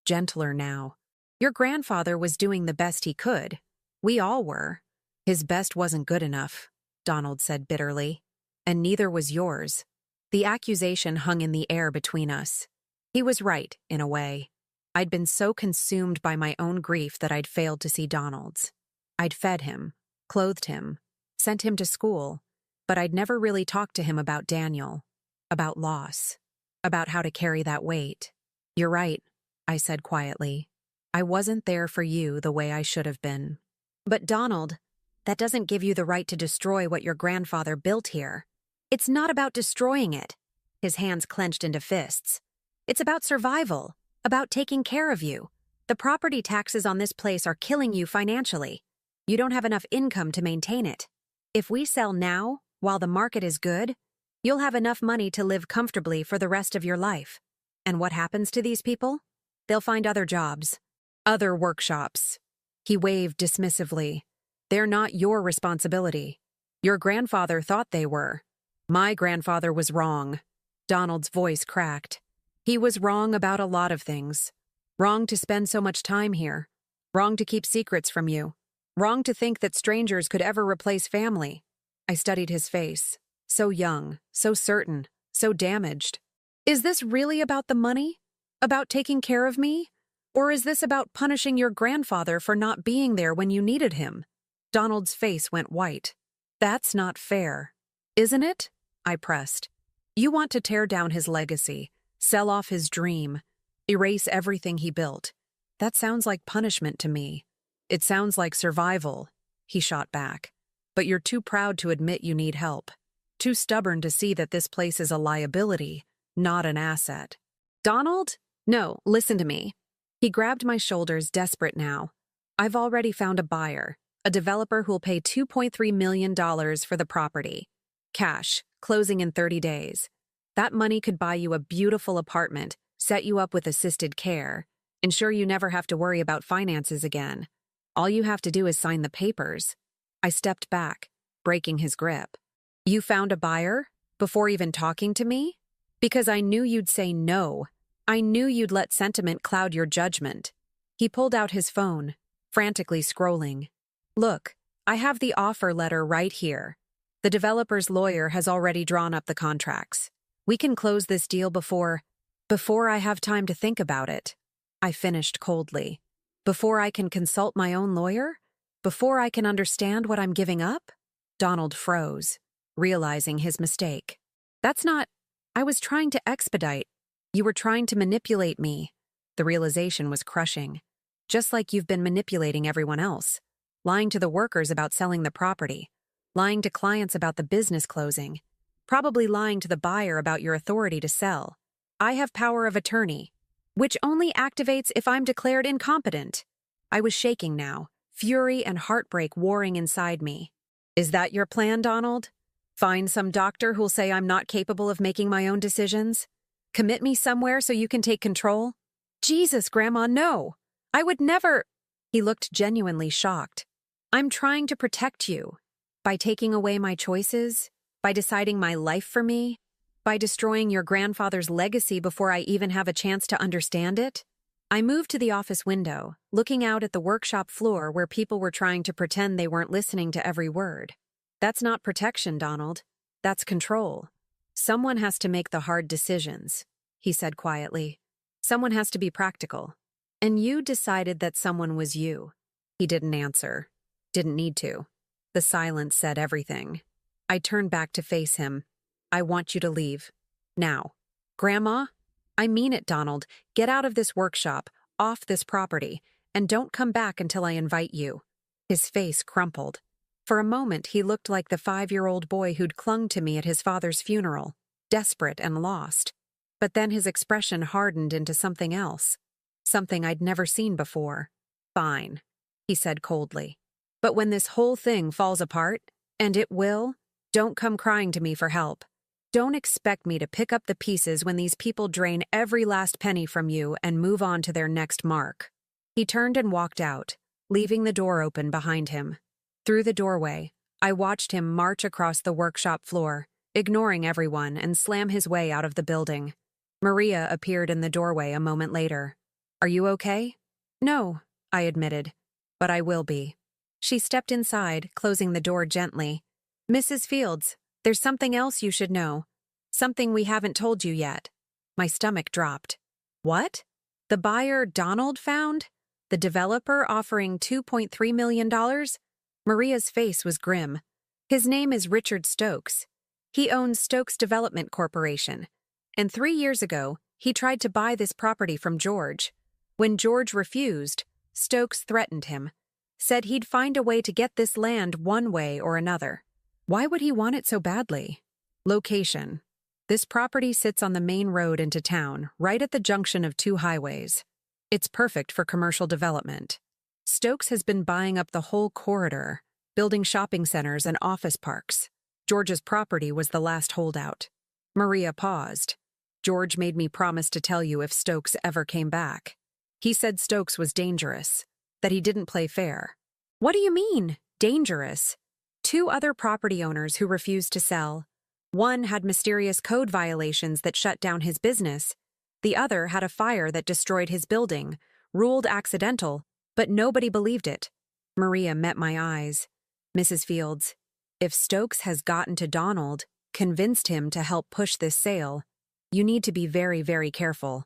gentler now. Your grandfather was doing the best he could. We all were. His best wasn't good enough, Donald said bitterly. And neither was yours. The accusation hung in the air between us. He was right, in a way. I'd been so consumed by my own grief that I'd failed to see Donald's. I'd fed him, clothed him, sent him to school, but I'd never really talked to him about Daniel, about loss, about how to carry that weight. You're right, I said quietly. I wasn't there for you the way I should have been. But Donald, that doesn't give you the right to destroy what your grandfather built here. It's not about destroying it. His hands clenched into fists. It's about survival, about taking care of you. The property taxes on this place are killing you financially. You don't have enough income to maintain it. If we sell now, while the market is good, you'll have enough money to live comfortably for the rest of your life. And what happens to these people? They'll find other jobs, other workshops. He waved dismissively. They're not your responsibility. Your grandfather thought they were. My grandfather was wrong. Donald's voice cracked. He was wrong about a lot of things. Wrong to spend so much time here. Wrong to keep secrets from you. Wrong to think that strangers could ever replace family. I studied his face. So young, so certain, so damaged. Is this really about the money? About taking care of me? Or is this about punishing your grandfather for not being there when you needed him? Donald's face went white. That's not fair. Isn't it? I pressed. You want to tear down his legacy, sell off his dream, erase everything he built. That sounds like punishment to me. It sounds like survival, he shot back. But you're too proud to admit you need help. Too stubborn to see that this place is a liability, not an asset. Donald? No, listen to me. He grabbed my shoulders, desperate now. I've already found a buyer, a developer who'll pay $2.3 million for the property. Cash, closing in 30 days. That money could buy you a beautiful apartment, set you up with assisted care, ensure you never have to worry about finances again. All you have to do is sign the papers. I stepped back, breaking his grip. You found a buyer? Before even talking to me? Because I knew you'd say no. I knew you'd let sentiment cloud your judgment. He pulled out his phone, frantically scrolling. Look, I have the offer letter right here. The developer's lawyer has already drawn up the contracts. We can close this deal before I have time to think about it. I finished coldly. Before I can consult my own lawyer? Before I can understand what I'm giving up? Donald froze, realizing his mistake. That's not... I was trying to expedite. You were trying to manipulate me. The realization was crushing. Just like you've been manipulating everyone else. Lying to the workers about selling the property. Lying to clients about the business closing. Probably lying to the buyer about your authority to sell. I have power of attorney, which only activates if I'm declared incompetent. I was shaking now, fury and heartbreak warring inside me. Is that your plan, Donald? Find some doctor who'll say I'm not capable of making my own decisions? Commit me somewhere so you can take control? Jesus, Grandma, no! I would never... He looked genuinely shocked. I'm trying to protect you. By taking away my choices, by deciding my life for me, by destroying your grandfather's legacy before I even have a chance to understand it. I moved to the office window, looking out at the workshop floor where people were trying to pretend they weren't listening to every word. That's not protection, Donald. That's control. Someone has to make the hard decisions, he said quietly. Someone has to be practical. And you decided that someone was you. He didn't answer. Didn't need to. The silence said everything. I turned back to face him. I want you to leave. Now. Grandma? I mean it, Donald. Get out of this workshop, off this property, and don't come back until I invite you. His face crumpled. For a moment, he looked like the 5-year-old boy who'd clung to me at his father's funeral, desperate and lost. But then his expression hardened into something else, something I'd never seen before. Fine, he said coldly. But when this whole thing falls apart, and it will, don't come crying to me for help. Don't expect me to pick up the pieces when these people drain every last penny from you and move on to their next mark. He turned and walked out, leaving the door open behind him. Through the doorway, I watched him march across the workshop floor, ignoring everyone, and slam his way out of the building. Maria appeared in the doorway a moment later. Are you okay? No, I admitted, but I will be. She stepped inside, closing the door gently. Mrs. Fields, there's something else you should know. Something we haven't told you yet. My stomach dropped. What? The buyer Donald found? The developer offering $2.3 million? Maria's face was grim. His name is Richard Stokes. He owns Stokes Development Corporation. And 3 years ago, he tried to buy this property from George. When George refused, Stokes threatened him, said he'd find a way to get this land one way or another. Why would he want it so badly? Location. This property sits on the main road into town, right at the junction of 2 highways. It's perfect for commercial development. Stokes has been buying up the whole corridor, building shopping centers and office parks. George's property was the last holdout. Maria paused. George made me promise to tell you if Stokes ever came back. He said Stokes was dangerous, that he didn't play fair. What do you mean, dangerous? 2 other property owners who refused to sell. One had mysterious code violations that shut down his business. The other had a fire that destroyed his building, ruled accidental, but nobody believed it. Maria met my eyes. Mrs. Fields, if Stokes has gotten to Donald, convinced him to help push this sale, you need to be very, very careful.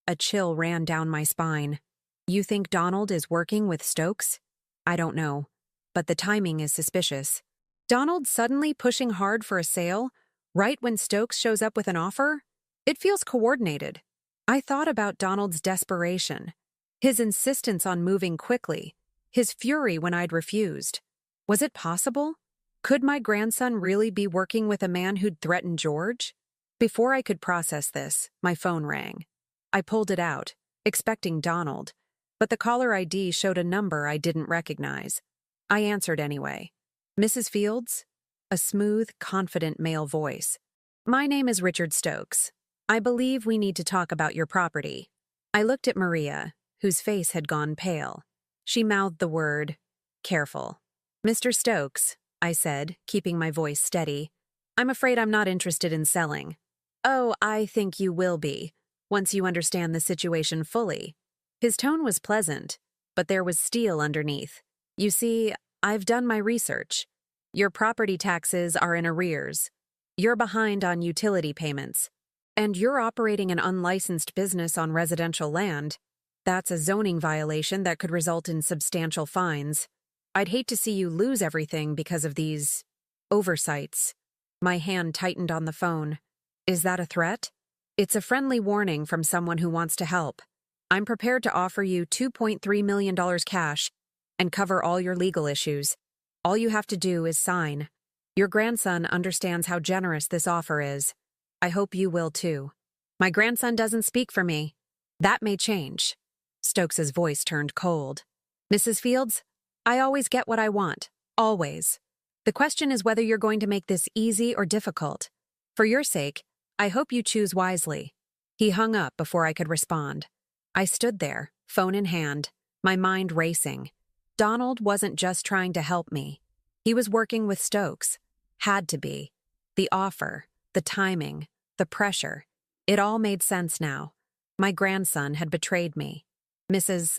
A chill ran down my spine. You think Donald is working with Stokes? I don't know, but the timing is suspicious. Donald suddenly pushing hard for a sale, right when Stokes shows up with an offer? It feels coordinated. I thought about Donald's desperation, his insistence on moving quickly, his fury when I'd refused. Was it possible? Could my grandson really be working with a man who'd threatened George? Before I could process this, my phone rang. I pulled it out, expecting Donald, but the caller ID showed a number I didn't recognize. I answered anyway. Mrs. Fields? A smooth, confident male voice. My name is Richard Stokes. I believe we need to talk about your property. I looked at Maria, whose face had gone pale. She mouthed the word, careful. Mr. Stokes, I said, keeping my voice steady, I'm afraid I'm not interested in selling. Oh, I think you will be, once you understand the situation fully. His tone was pleasant, but there was steel underneath. You see, I've done my research. Your property taxes are in arrears. You're behind on utility payments. And you're operating an unlicensed business on residential land. That's a zoning violation that could result in substantial fines. I'd hate to see you lose everything because of these oversights. My hand tightened on the phone. Is that a threat? It's a friendly warning from someone who wants to help. I'm prepared to offer you $2.3 million cash and cover all your legal issues. All you have to do is sign. Your grandson understands how generous this offer is. I hope you will too. My grandson doesn't speak for me. That may change. Stokes's voice turned cold. Mrs. Fields, I always get what I want. Always. The question is whether you're going to make this easy or difficult. For your sake, I hope you choose wisely. He hung up before I could respond. I stood there, phone in hand, my mind racing. Donald wasn't just trying to help me. He was working with Stokes. Had to be. The offer, the timing, the pressure. It all made sense now. My grandson had betrayed me. Mrs.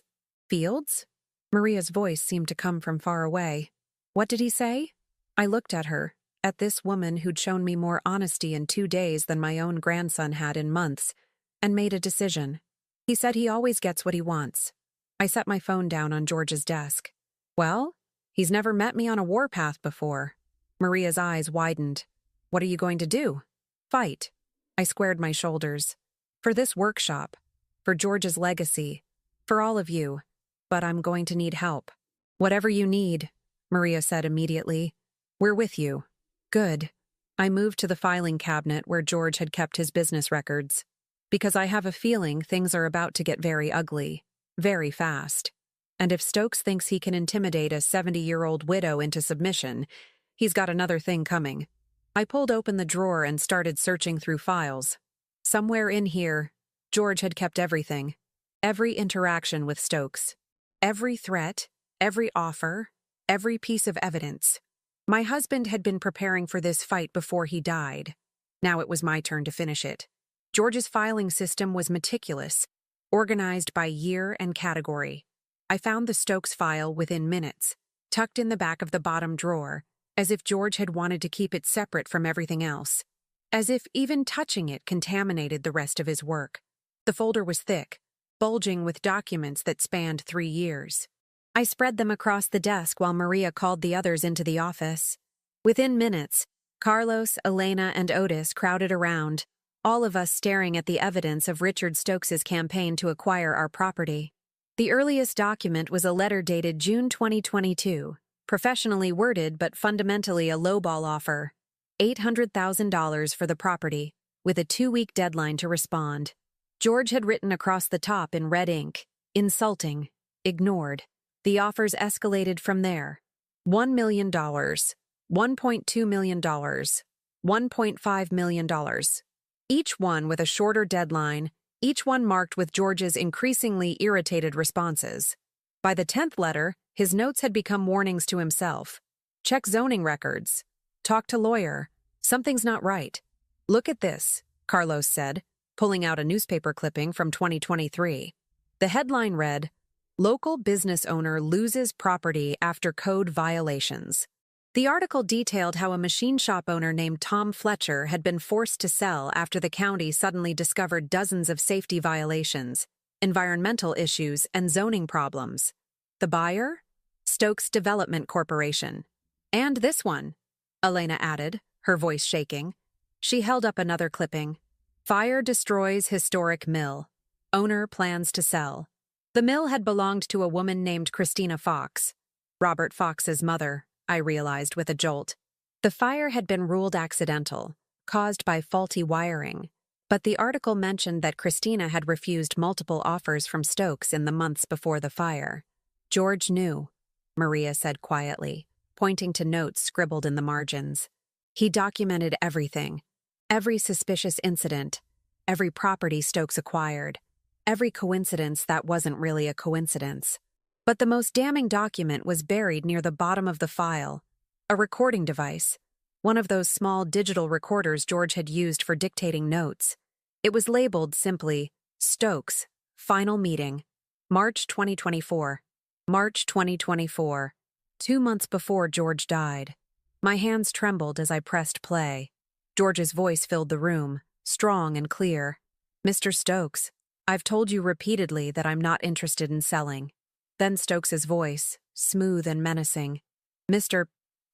Fields? Maria's voice seemed to come from far away. What did he say? I looked at her, at this woman who'd shown me more honesty in 2 days than my own grandson had in months, and made a decision. He said he always gets what he wants. I set my phone down on George's desk. Well, he's never met me on a warpath before. Maria's eyes widened. What are you going to do? Fight. I squared my shoulders. For this workshop, for George's legacy, for all of you, but I'm going to need help. Whatever you need, Maria said immediately. We're with you. Good. I moved to the filing cabinet where George had kept his business records. Because I have a feeling things are about to get very ugly, very fast. And if Stokes thinks he can intimidate a 70-year-old widow into submission, he's got another thing coming. I pulled open the drawer and started searching through files. Somewhere in here, George had kept everything. Every interaction with Stokes. Every threat, every offer, every piece of evidence. My husband had been preparing for this fight before he died. Now it was my turn to finish it. George's filing system was meticulous, organized by year and category. I found the Stokes file within minutes, tucked in the back of the bottom drawer, as if George had wanted to keep it separate from everything else. As if even touching it contaminated the rest of his work. The folder was thick, bulging with documents that spanned 3 years. I spread them across the desk while Maria called the others into the office. Within minutes, Carlos, Elena, and Otis crowded around, all of us staring at the evidence of Richard Stokes's campaign to acquire our property. The earliest document was a letter dated June 2022, professionally worded but fundamentally a lowball offer. $800,000 for the property, with a 2-week deadline to respond. George had written across the top in red ink, insulting, ignored. The offers escalated from there. $1 million, $1.2 million, $1.5 million. Each one with a shorter deadline, each one marked with George's increasingly irritated responses. By the 10th letter, his notes had become warnings to himself. Check zoning records. Talk to lawyer. Something's not right. Look at this, Carlos said, pulling out a newspaper clipping from 2023. The headline read, Local business owner loses property after code violations. The article detailed how a machine shop owner named Tom Fletcher had been forced to sell after the county suddenly discovered dozens of safety violations, environmental issues, and zoning problems. The buyer? Stokes Development Corporation. And this one, Elena added, her voice shaking. She held up another clipping. Fire destroys historic mill. Owner plans to sell. The mill had belonged to a woman named Christina Fox, Robert Fox's mother, I realized with a jolt. The fire had been ruled accidental, caused by faulty wiring, but the article mentioned that Christina had refused multiple offers from Stokes in the months before the fire. George knew, Maria said quietly, pointing to notes scribbled in the margins. He documented everything, every suspicious incident, every property Stokes acquired, every coincidence that wasn't really a coincidence. But the most damning document was buried near the bottom of the file, a recording device, one of those small digital recorders George had used for dictating notes. It was labeled simply, Stokes, Final Meeting, March 2024. March 2024, 2 months before George died. My hands trembled as I pressed play. George's voice filled the room, strong and clear. Mr. Stokes, I've told you repeatedly that I'm not interested in selling. Then Stokes's voice, smooth and menacing. Mr.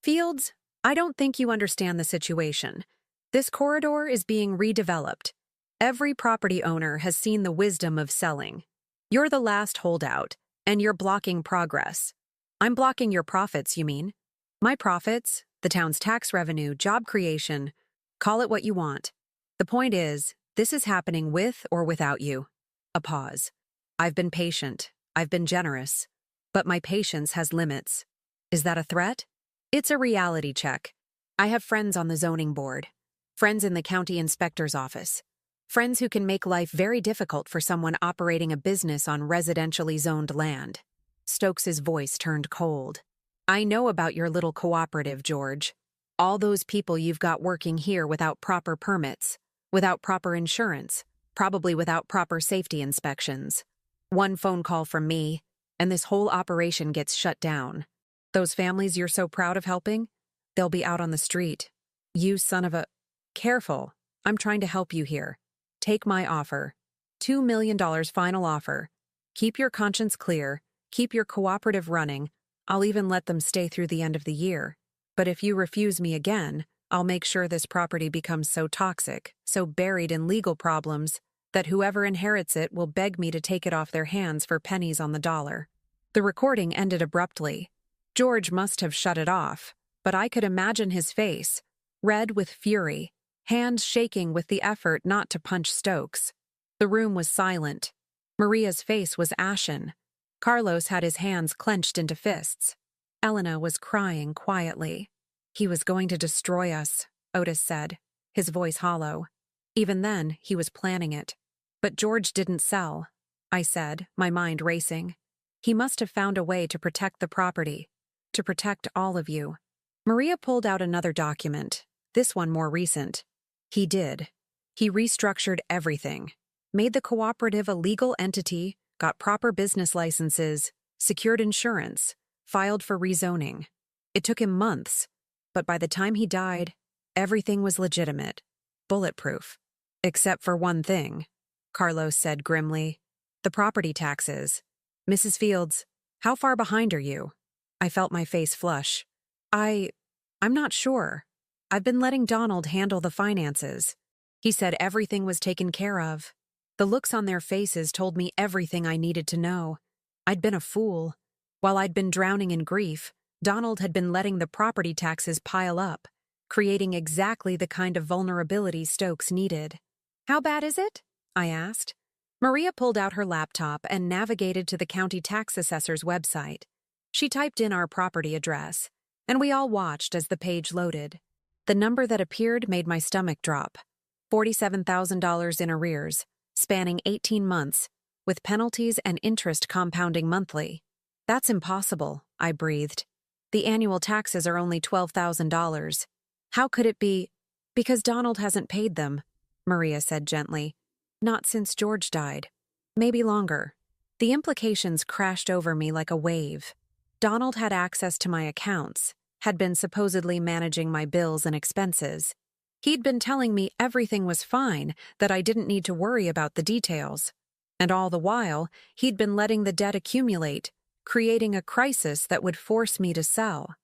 Fields, I don't think you understand the situation. This corridor is being redeveloped. Every property owner has seen the wisdom of selling. You're the last holdout, and you're blocking progress. I'm blocking your profits, you mean? My profits, the town's tax revenue, job creation, call it what you want. The point is, this is happening with or without you. A pause. I've been patient. I've been generous. But my patience has limits. Is that a threat? It's a reality check. I have friends on the zoning board. Friends in the county inspector's office. Friends who can make life very difficult for someone operating a business on residentially zoned land. Stokes's voice turned cold. I know about your little cooperative, George. All those people you've got working here without proper permits, without proper insurance, probably without proper safety inspections. One phone call from me, and this whole operation gets shut down. Those families you're so proud of helping, they'll be out on the street. You son of a... Careful. I'm trying to help you here. Take my offer. $2 million final offer. Keep your conscience clear. Keep your cooperative running. I'll even let them stay through the end of the year. But if you refuse me again, I'll make sure this property becomes so toxic, so buried in legal problems, that whoever inherits it will beg me to take it off their hands for pennies on the dollar. The recording ended abruptly. George must have shut it off, but I could imagine his face, red with fury, hands shaking with the effort not to punch Stokes. The room was silent. Maria's face was ashen. Carlos had his hands clenched into fists. Elena was crying quietly. He was going to destroy us, Otis said, his voice hollow. Even then, he was planning it. But George didn't sell, I said, my mind racing. He must have found a way to protect the property, to protect all of you. Maria pulled out another document, this one more recent. He did. He restructured everything, made the cooperative a legal entity, got proper business licenses, secured insurance, filed for rezoning. It took him months, but by the time he died, everything was legitimate, bulletproof. Except for one thing, Carlos said grimly. The property taxes. Mrs. Fields, how far behind are you? I felt my face flush. I'm not sure. I've been letting Donald handle the finances. He said everything was taken care of. The looks on their faces told me everything I needed to know. I'd been a fool. While I'd been drowning in grief, Donald had been letting the property taxes pile up, creating exactly the kind of vulnerability Stokes needed. How bad is it? I asked. Maria pulled out her laptop and navigated to the county tax assessor's website. She typed in our property address, and we all watched as the page loaded. The number that appeared made my stomach drop. $47,000 in arrears, spanning 18 months, with penalties and interest compounding monthly. That's impossible, I breathed. The annual taxes are only $12,000. How could it be? Because Donald hasn't paid them, Maria said gently. Not since George died. Maybe longer. The implications crashed over me like a wave. Donald had access to my accounts, had been supposedly managing my bills and expenses. He'd been telling me everything was fine, that I didn't need to worry about the details. And all the while, he'd been letting the debt accumulate, creating a crisis that would force me to sell.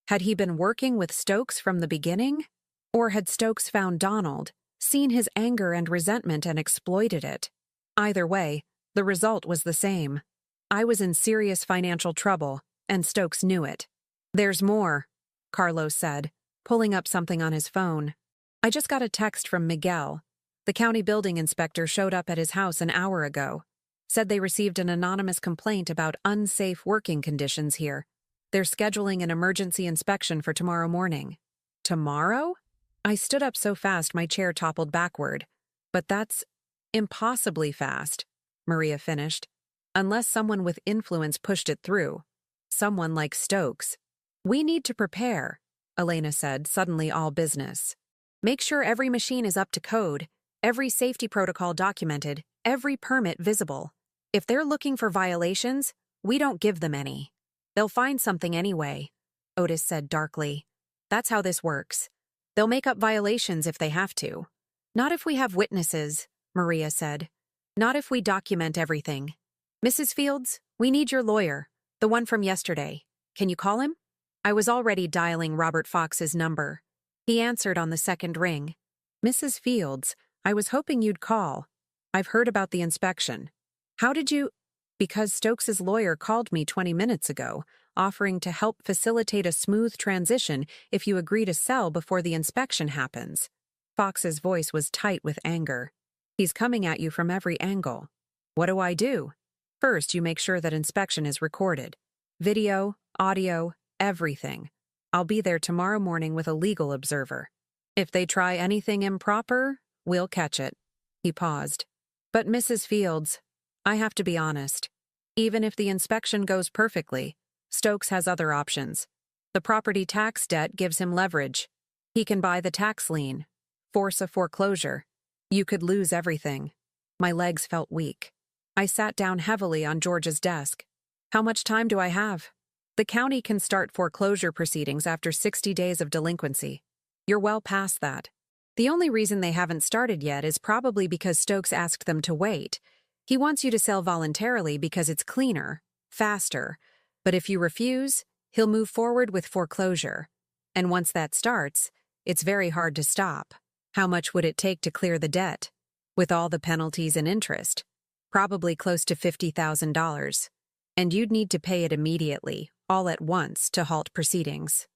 Had he been working with Stokes from the beginning? Or had Stokes found Donald, seen his anger and resentment and exploited it? Either way, the result was the same. I was in serious financial trouble, and Stokes knew it. There's more, Carlos said, pulling up something on his phone. I just got a text from Miguel. The county building inspector showed up at his house an hour ago. Said they received an anonymous complaint about unsafe working conditions here. They're scheduling an emergency inspection for tomorrow morning. Tomorrow? I stood up so fast my chair toppled backward. But that's impossibly fast, Maria finished. Unless someone with influence pushed it through. Someone like Stokes. We need to prepare, Elena said, suddenly all business. Make sure every machine is up to code, every safety protocol documented, every permit visible. If they're looking for violations, we don't give them any. They'll find something anyway, Otis said darkly. That's how this works. They'll make up violations if they have to. Not if we have witnesses, Maria said. Not if we document everything. Mrs. Fields, we need your lawyer, the one from yesterday. Can you call him? I was already dialing Robert Fox's number. He answered on the second ring. Mrs. Fields, I was hoping you'd call. I've heard about the inspection. How did you... Because Stokes's lawyer called me 20 minutes ago, offering to help facilitate a smooth transition if you agree to sell before the inspection happens. Fox's voice was tight with anger. He's coming at you from every angle. What do I do? First, you make sure that inspection is recorded. Video, audio, everything. I'll be there tomorrow morning with a legal observer. If they try anything improper, we'll catch it. He paused. But Mrs. Fields, I have to be honest. Even if the inspection goes perfectly, Stokes has other options. The property tax debt gives him leverage. He can buy the tax lien, force a foreclosure. You could lose everything. My legs felt weak. I sat down heavily on George's desk. How much time do I have? The county can start foreclosure proceedings after 60 days of delinquency. You're well past that. The only reason they haven't started yet is probably because Stokes asked them to wait. He wants you to sell voluntarily because it's cleaner, faster, but if you refuse, he'll move forward with foreclosure. And once that starts, it's very hard to stop. How much would it take to clear the debt? With all the penalties and interest? Probably close to $50,000. And you'd need to pay it immediately, all at once, to halt proceedings.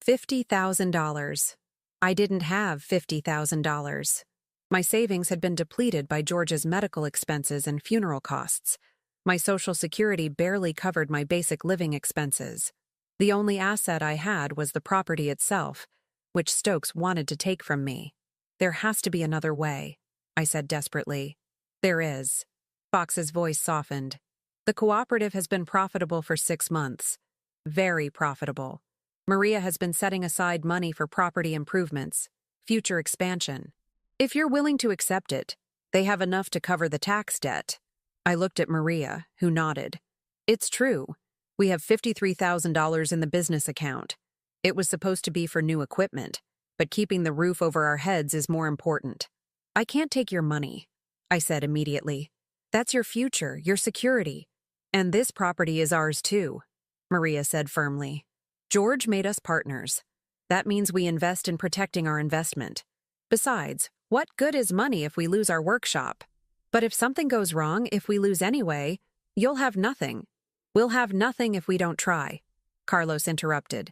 $50,000. I didn't have $50,000. My savings had been depleted by George's medical expenses and funeral costs. My Social Security barely covered my basic living expenses. The only asset I had was the property itself, which Stokes wanted to take from me. There has to be another way, I said desperately. There is. Fox's voice softened. The cooperative has been profitable for 6 months. Very profitable. Maria has been setting aside money for property improvements, future expansion. If you're willing to accept it, they have enough to cover the tax debt. I looked at Maria, who nodded. It's true. We have $53,000 in the business account. It was supposed to be for new equipment, but keeping the roof over our heads is more important. I can't take your money, I said immediately. That's your future, your security. And this property is ours too, Maria said firmly. George made us partners. That means we invest in protecting our investment. Besides, what good is money if we lose our workshop? But if something goes wrong, if we lose anyway, you'll have nothing. We'll have nothing if we don't try. Carlos interrupted.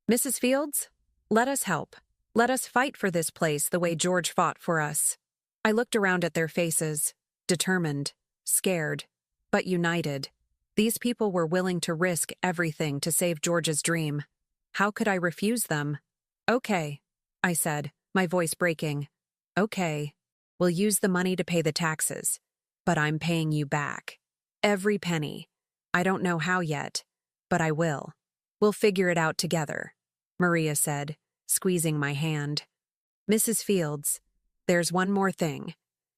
Mrs. Fields, let us help. Let us fight for this place the way George fought for us. I looked around at their faces, determined, scared, but united. These people were willing to risk everything to save George's dream. How could I refuse them? Okay, I said, my voice breaking. Okay, we'll use the money to pay the taxes, but I'm paying you back. Every penny. I don't know how yet, but I will. We'll figure it out together, Maria said, squeezing my hand. Mrs. Fields, there's one more thing.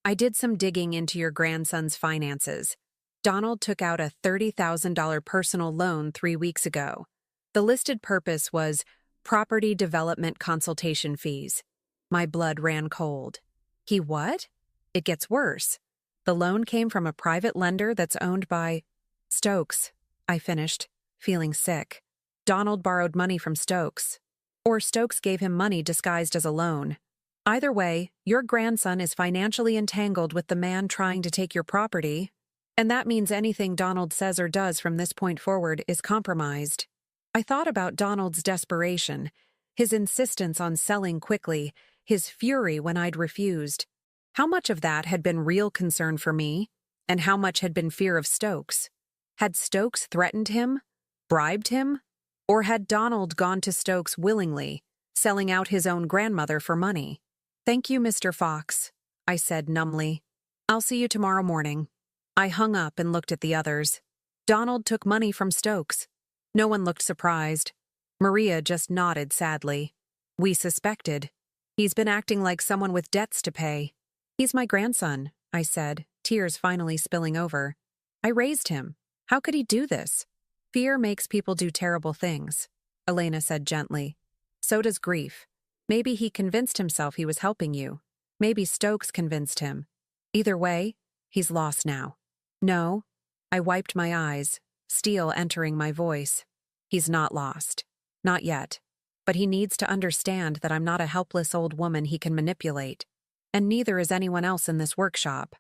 I did some digging into your grandson's finances. Donald took out a $30,000 personal loan 3 weeks ago. The listed purpose was property development consultation fees. My blood ran cold. He what? It gets worse. The loan came from a private lender that's owned by Stokes, I finished, feeling sick. Donald borrowed money from Stokes. Or Stokes gave him money disguised as a loan. Either way, your grandson is financially entangled with the man trying to take your property. And that means anything Donald says or does from this point forward is compromised. I thought about Donald's desperation, his insistence on selling quickly, his fury when I'd refused. How much of that had been real concern for me, and how much had been fear of Stokes? Had Stokes threatened him, bribed him, or had Donald gone to Stokes willingly, selling out his own grandmother for money? Thank you, Mr. Fox, I said numbly. I'll see you tomorrow morning. I hung up and looked at the others. Donald took money from Stokes. No one looked surprised. Maria just nodded sadly. We suspected. He's been acting like someone with debts to pay. He's my grandson, I said, tears finally spilling over. I raised him. How could he do this? Fear makes people do terrible things, Elena said gently. So does grief. Maybe he convinced himself he was helping you. Maybe Stokes convinced him. Either way, he's lost now. No, I wiped my eyes, steel entering my voice. He's not lost. Not yet. But he needs to understand that I'm not a helpless old woman he can manipulate. And neither is anyone else in this workshop.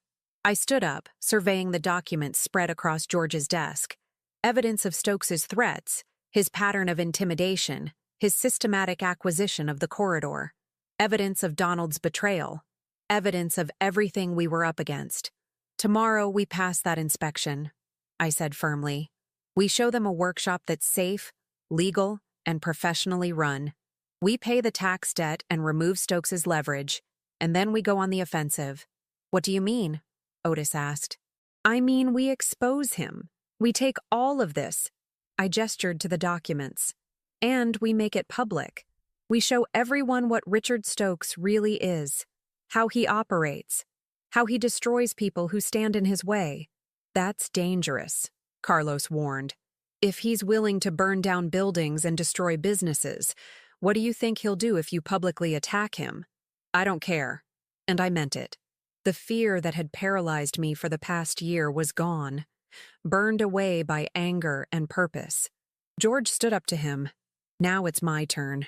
I stood up, surveying the documents spread across George's desk. Evidence of Stokes's threats, his pattern of intimidation, his systematic acquisition of the corridor. Evidence of Donald's betrayal. Evidence of everything we were up against. Tomorrow we pass that inspection, I said firmly. We show them a workshop that's safe, legal, and professionally run. We pay the tax debt and remove Stokes's leverage, and then we go on the offensive. What do you mean? Otis asked. I mean we expose him. We take all of this. I gestured to the documents. And we make it public. We show everyone what Richard Stokes really is, how he operates, how he destroys people who stand in his way. That's dangerous, Carlos warned. If he's willing to burn down buildings and destroy businesses, what do you think he'll do if you publicly attack him? I don't care. And I meant it. The fear that had paralyzed me for the past year was gone, burned away by anger and purpose. George stood up to him. Now it's my turn.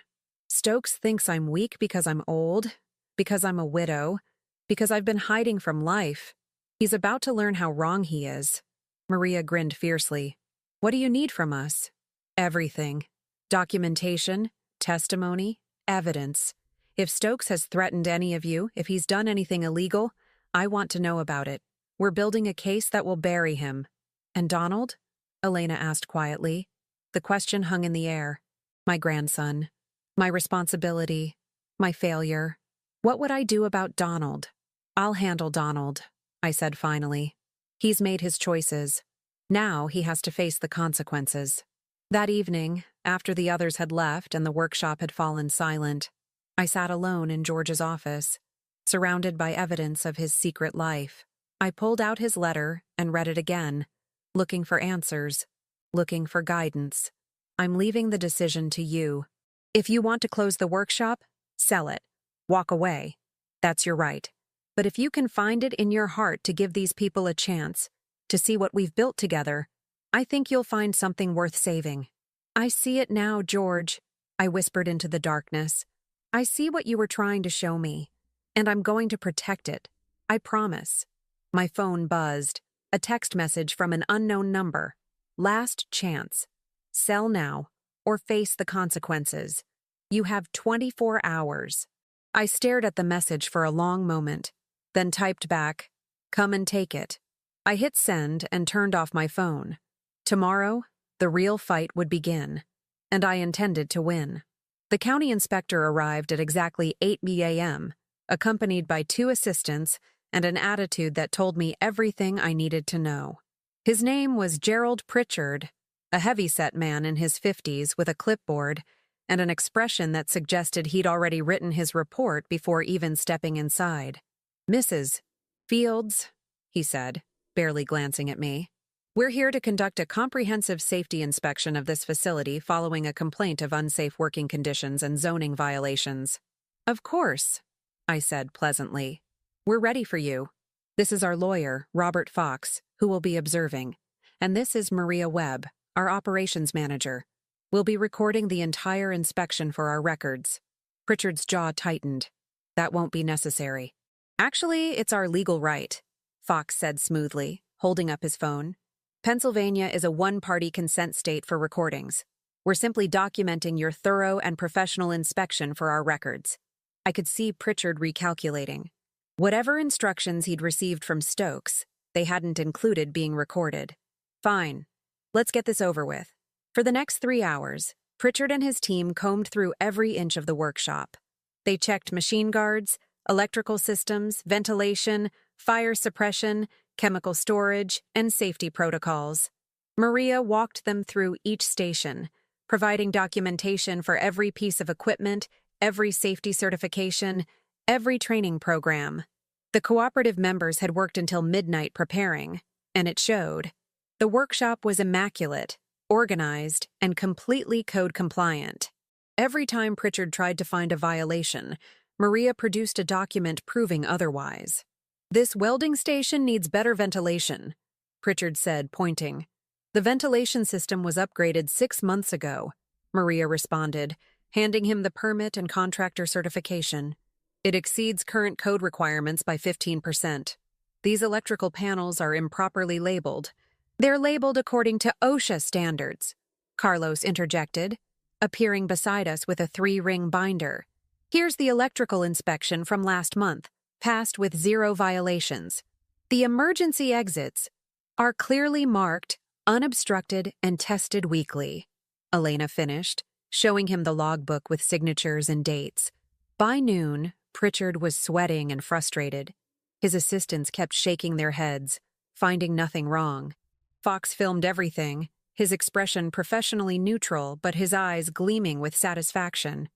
Stokes thinks I'm weak because I'm old, because I'm a widow, because I've been hiding from life. He's about to learn how wrong he is. Maria grinned fiercely. What do you need from us? Everything. Documentation, testimony, evidence. If Stokes has threatened any of you, if he's done anything illegal, I want to know about it. We're building a case that will bury him. And Donald? Elena asked quietly. The question hung in the air. My grandson. My responsibility. My failure. What would I do about Donald? I'll handle Donald, I said finally. He's made his choices. Now he has to face the consequences. That evening, after the others had left and the workshop had fallen silent, I sat alone in George's office, surrounded by evidence of his secret life. I pulled out his letter and read it again, looking for answers, looking for guidance. I'm leaving the decision to you. If you want to close the workshop, sell it. Walk away. That's your right. But if you can find it in your heart to give these people a chance, to see what we've built together, I think you'll find something worth saving. I see it now, George, I whispered into the darkness. I see what you were trying to show me, and I'm going to protect it. I promise. My phone buzzed. A text message from an unknown number. Last chance. Sell now, or face the consequences. You have 24 hours. I stared at the message for a long moment, then typed back, come and take it. I hit send and turned off my phone. Tomorrow, the real fight would begin, and I intended to win. The county inspector arrived at exactly 8 p.m., accompanied by 2 assistants and an attitude that told me everything I needed to know. His name was Gerald Pritchard, a heavy-set man in his 50s with a clipboard and an expression that suggested he'd already written his report before even stepping inside. Mrs. Fields, he said, barely glancing at me. We're here to conduct a comprehensive safety inspection of this facility following a complaint of unsafe working conditions and zoning violations. Of course, I said pleasantly. We're ready for you. This is our lawyer, Robert Fox, who will be observing. And this is Maria Webb, our operations manager. We'll be recording the entire inspection for our records. Pritchard's jaw tightened. That won't be necessary. Actually, it's our legal right, Fox said smoothly, holding up his phone. Pennsylvania is a one-party consent state for recordings. We're simply documenting your thorough and professional inspection for our records. I could see Pritchard recalculating. Whatever instructions he'd received from Stokes, they hadn't included being recorded. Fine. Let's get this over with. For the next 3 hours, Pritchard and his team combed through every inch of the workshop. They checked machine guards, electrical systems, ventilation, fire suppression, chemical storage, and safety protocols. Maria walked them through each station, providing documentation for every piece of equipment, every safety certification, every training program. The cooperative members had worked until midnight preparing, and it showed. The workshop was immaculate, organized, and completely code-compliant. Every time Pritchard tried to find a violation, Maria produced a document proving otherwise. This welding station needs better ventilation, Pritchard said, pointing. The ventilation system was upgraded 6 months ago, Maria responded, handing him the permit and contractor certification. It exceeds current code requirements by 15%. These electrical panels are improperly labeled. They're labeled according to OSHA standards, Carlos interjected, appearing beside us with a 3-ring binder. Here's the electrical inspection from last month, passed with 0 violations. The emergency exits are clearly marked, unobstructed, and tested weekly, Elena finished, showing him the logbook with signatures and dates. By noon, Pritchard was sweating and frustrated. His assistants kept shaking their heads, finding nothing wrong. Fox filmed everything, his expression professionally neutral but his eyes gleaming with satisfaction.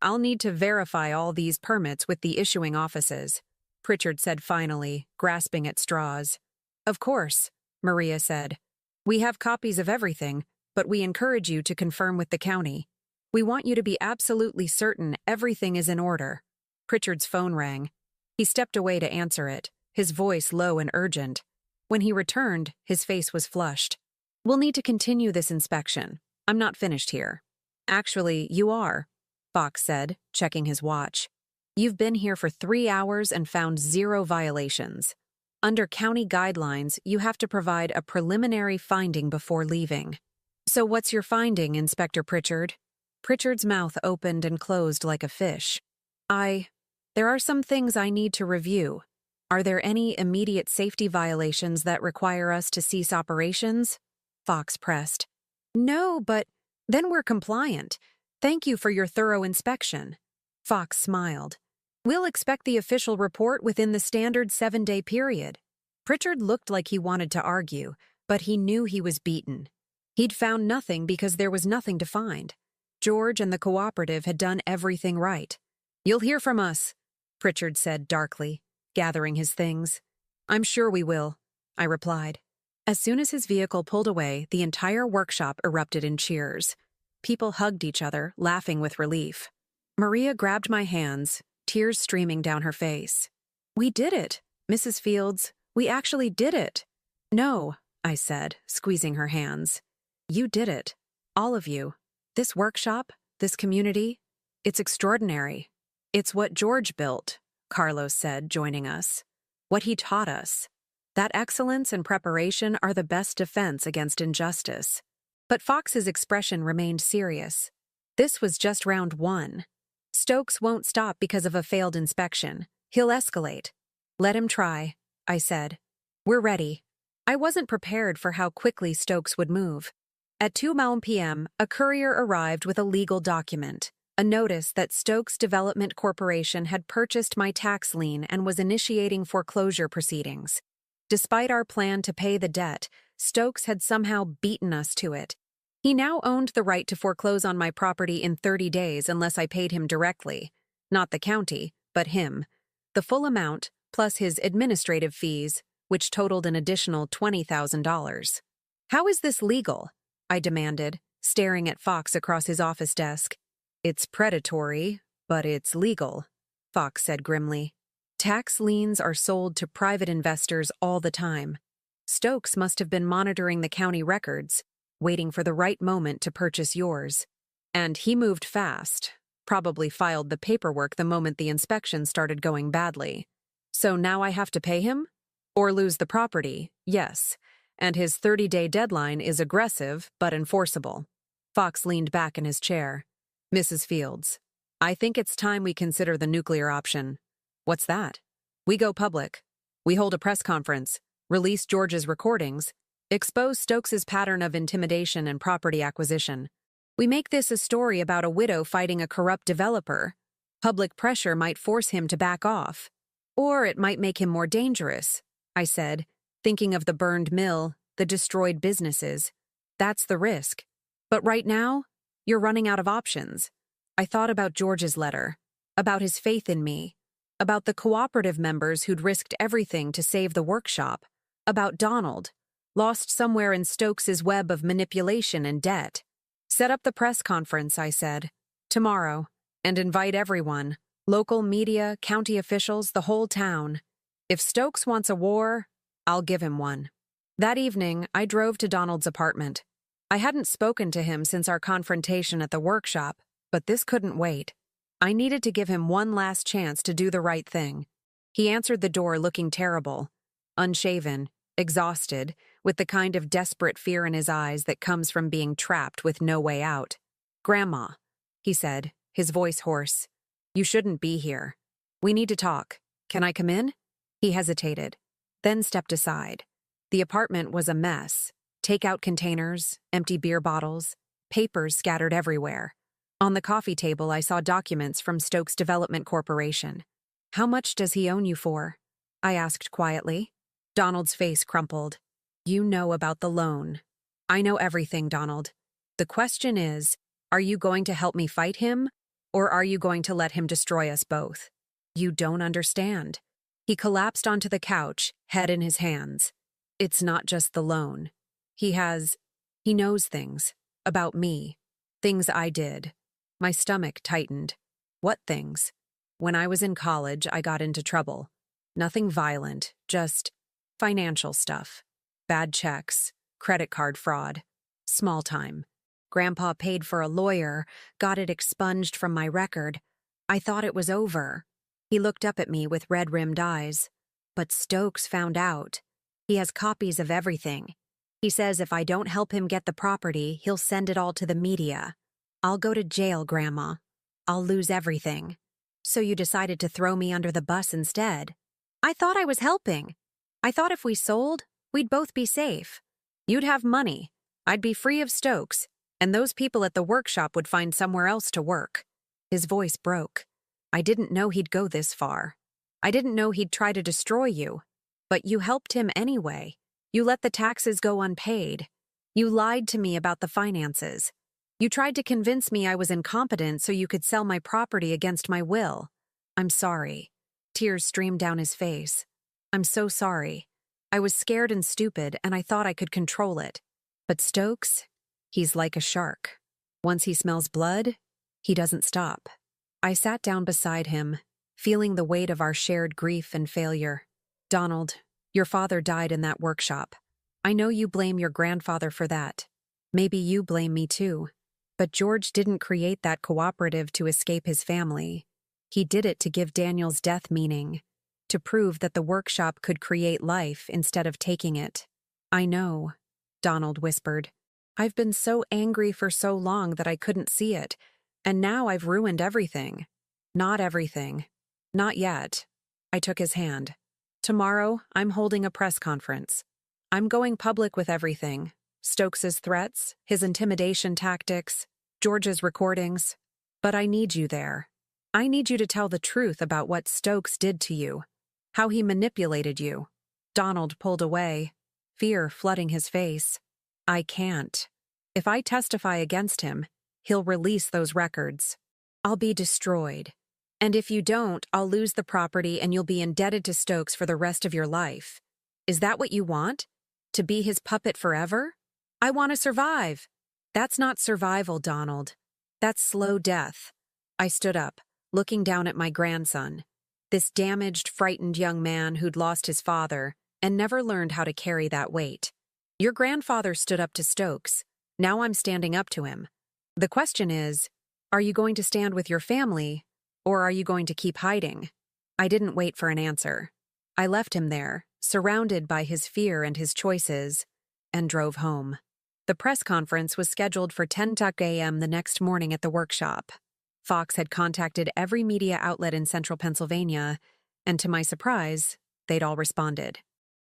I'll need to verify all these permits with the issuing offices, Pritchard said finally, grasping at straws. Of course, Maria said. "We have copies of everything, but we encourage you to confirm with the county. We want you to be absolutely certain everything is in order." Pritchard's phone rang. He stepped away to answer it, his voice low and urgent. When he returned, his face was flushed. "We'll need to continue this inspection. I'm not finished here." "Actually, you are," Fox said, checking his watch. "You've been here for 3 hours and found 0 violations. Under county guidelines, you have to provide a preliminary finding before leaving." "So what's your finding, Inspector Pritchard?" Pritchard's mouth opened and closed like a fish. There are some things I need to review. Are there any immediate safety violations that require us to cease operations?" Fox pressed. "No, but then we're compliant. Thank you for your thorough inspection." Fox smiled. "We'll expect the official report within the standard 7-day period." Pritchard looked like he wanted to argue, but he knew he was beaten. He'd found nothing because there was nothing to find. George and the cooperative had done everything right. "You'll hear from us," Pritchard said darkly, gathering his things. "I'm sure we will," I replied. As soon as his vehicle pulled away, the entire workshop erupted in cheers. People hugged each other, laughing with relief. Maria grabbed my hands, tears streaming down her face. "We did it, Mrs. Fields. We actually did it." "No," I said, squeezing her hands. "You did it. All of you. This workshop, this community, it's extraordinary. It's what George built," Carlos said, joining us. "What he taught us. That excellence and preparation are the best defense against injustice." But Fox's expression remained serious. "This was just round 1. Stokes won't stop because of a failed inspection. He'll escalate." "Let him try," I said. "We're ready." I wasn't prepared for how quickly Stokes would move. At 2 p.m., a courier arrived with a legal document, a notice that Stokes Development Corporation had purchased my tax lien and was initiating foreclosure proceedings. Despite our plan to pay the debt, Stokes had somehow beaten us to it. He now owned the right to foreclose on my property in 30 days unless I paid him directly. Not the county, but him. The full amount, plus his administrative fees, which totaled an additional $20,000. "How is this legal?" I demanded, staring at Fox across his office desk. "It's predatory, but it's legal," Fox said grimly. "Tax liens are sold to private investors all the time. Stokes must have been monitoring the county records, waiting for the right moment to purchase yours. And he moved fast, probably filed the paperwork the moment the inspection started going badly. So now I have to pay him? Or lose the property, yes. And his 30-day deadline is aggressive but enforceable." Fox leaned back in his chair. "Mrs. Fields, I think it's time we consider the nuclear option." "What's that?" "We go public. We hold a press conference, release George's recordings, expose Stokes's pattern of intimidation and property acquisition. We make this a story about a widow fighting a corrupt developer. Public pressure might force him to back off. Or it might make him more dangerous," I said, thinking of the burned mill, the destroyed businesses. "That's the risk. But right now, you're running out of options." I thought about George's letter, about his faith in me, about the cooperative members who'd risked everything to save the workshop, about Donald, lost somewhere in Stokes's web of manipulation and debt. "Set up the press conference," I said, "tomorrow, and invite everyone, local media, county officials, the whole town. If Stokes wants a war, I'll give him one." That evening, I drove to Donald's apartment. I hadn't spoken to him since our confrontation at the workshop, but this couldn't wait. I needed to give him one last chance to do the right thing. He answered the door looking terrible, unshaven, exhausted, with the kind of desperate fear in his eyes that comes from being trapped with no way out. "Grandma," he said, his voice hoarse, "you shouldn't be here. We need to talk. Can I come in?" He hesitated, then stepped aside. The apartment was a mess. Takeout containers, empty beer bottles, papers scattered everywhere. On the coffee table, I saw documents from Stokes Development Corporation. "How much does he own you for?" I asked quietly. Donald's face crumpled. "You know about the loan." "I know everything, Donald. The question is, are you going to help me fight him, or are you going to let him destroy us both?" "You don't understand." He collapsed onto the couch, head in his hands. It's not just the loan. He knows things about me, things I did. My stomach tightened. What things? When I was in college, I got into trouble. Nothing violent, just financial stuff. Bad checks, credit card fraud, small time. Grandpa paid for a lawyer, got it expunged from my record. I thought it was over. He looked up at me with red-rimmed eyes. But Stokes found out. He has copies of everything. He says if I don't help him get the property, he'll send it all to the media. I'll go to jail, Grandma. I'll lose everything. So you decided to throw me under the bus instead. I thought I was helping. I thought if we sold, we'd both be safe. You'd have money. I'd be free of Stokes, and those people at the workshop would find somewhere else to work. His voice broke. I didn't know he'd go this far. I didn't know he'd try to destroy you. But you helped him anyway. You let the taxes go unpaid. You lied to me about the finances. You tried to convince me I was incompetent so you could sell my property against my will. I'm sorry. Tears streamed down his face. I'm so sorry. I was scared and stupid, and I thought I could control it. But Stokes, he's like a shark. Once he smells blood, he doesn't stop. I sat down beside him, feeling the weight of our shared grief and failure. Donald, your father died in that workshop. I know you blame your grandfather for that. Maybe you blame me too. But George didn't create that cooperative to escape his family. He did it to give Daniel's death meaning, to prove that the workshop could create life instead of taking it. I know, Donald whispered. I've been so angry for so long that I couldn't see it, and now I've ruined everything. Not everything. Not yet. I took his hand. Tomorrow, I'm holding a press conference. I'm going public with everything. Stokes's threats, his intimidation tactics, George's recordings. But I need you there. I need you to tell the truth about what Stokes did to you, how he manipulated you. Donald pulled away, fear flooding his face. I can't. If I testify against him, he'll release those records. I'll be destroyed. And if you don't, I'll lose the property and you'll be indebted to Stokes for the rest of your life. Is that what you want? To be his puppet forever? I want to survive. That's not survival, Donald. That's slow death. I stood up, looking down at my grandson, this damaged, frightened young man who'd lost his father and never learned how to carry that weight. Your grandfather stood up to Stokes. Now I'm standing up to him. The question is, are you going to stand with your family, or are you going to keep hiding? I didn't wait for an answer. I left him there, surrounded by his fear and his choices, and drove home. The press conference was scheduled for 10 a.m. the next morning at the workshop. Fox had contacted every media outlet in central Pennsylvania, and to my surprise, they'd all responded.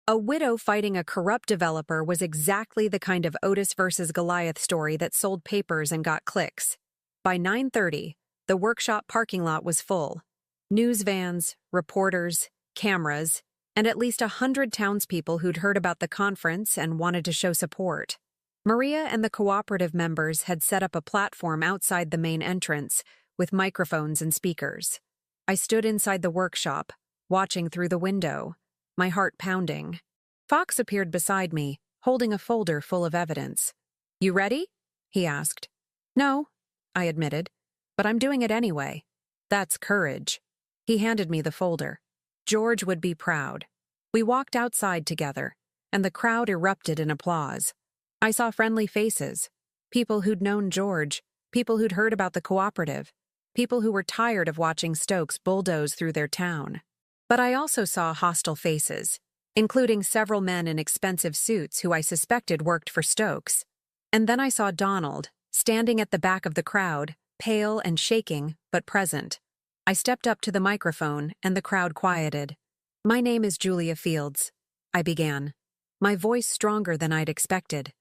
A widow fighting a corrupt developer was exactly the kind of Otis versus Goliath story that sold papers and got clicks. By 9:30, the workshop parking lot was full. News vans, reporters, cameras, and at least 100 townspeople who'd heard about the conference and wanted to show support. Maria and the cooperative members had set up a platform outside the main entrance with microphones and speakers. I stood inside the workshop, watching through the window, my heart pounding. Fox appeared beside me, holding a folder full of evidence. You ready? He asked. No, I admitted. But I'm doing it anyway. That's courage. He handed me the folder. George would be proud. We walked outside together, and the crowd erupted in applause. I saw friendly faces, people who'd known George, people who'd heard about the cooperative, people who were tired of watching Stokes bulldoze through their town. But I also saw hostile faces, including several men in expensive suits who I suspected worked for Stokes. And then I saw Donald, standing at the back of the crowd, pale and shaking, but present. I stepped up to the microphone, and the crowd quieted. My name is Julia Fields, I began, my voice stronger than I'd expected.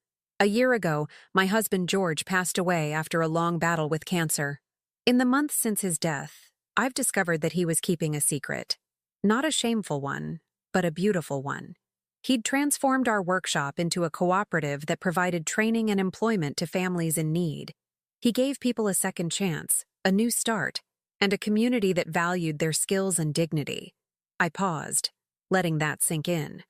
A year ago, my husband George passed away after a long battle with cancer. In the months since his death, I've discovered that he was keeping a secret. Not a shameful one, but a beautiful one. He'd transformed our workshop into a cooperative that provided training and employment to families in need. He gave people a second chance, a new start, and a community that valued their skills and dignity. I paused, letting that sink in.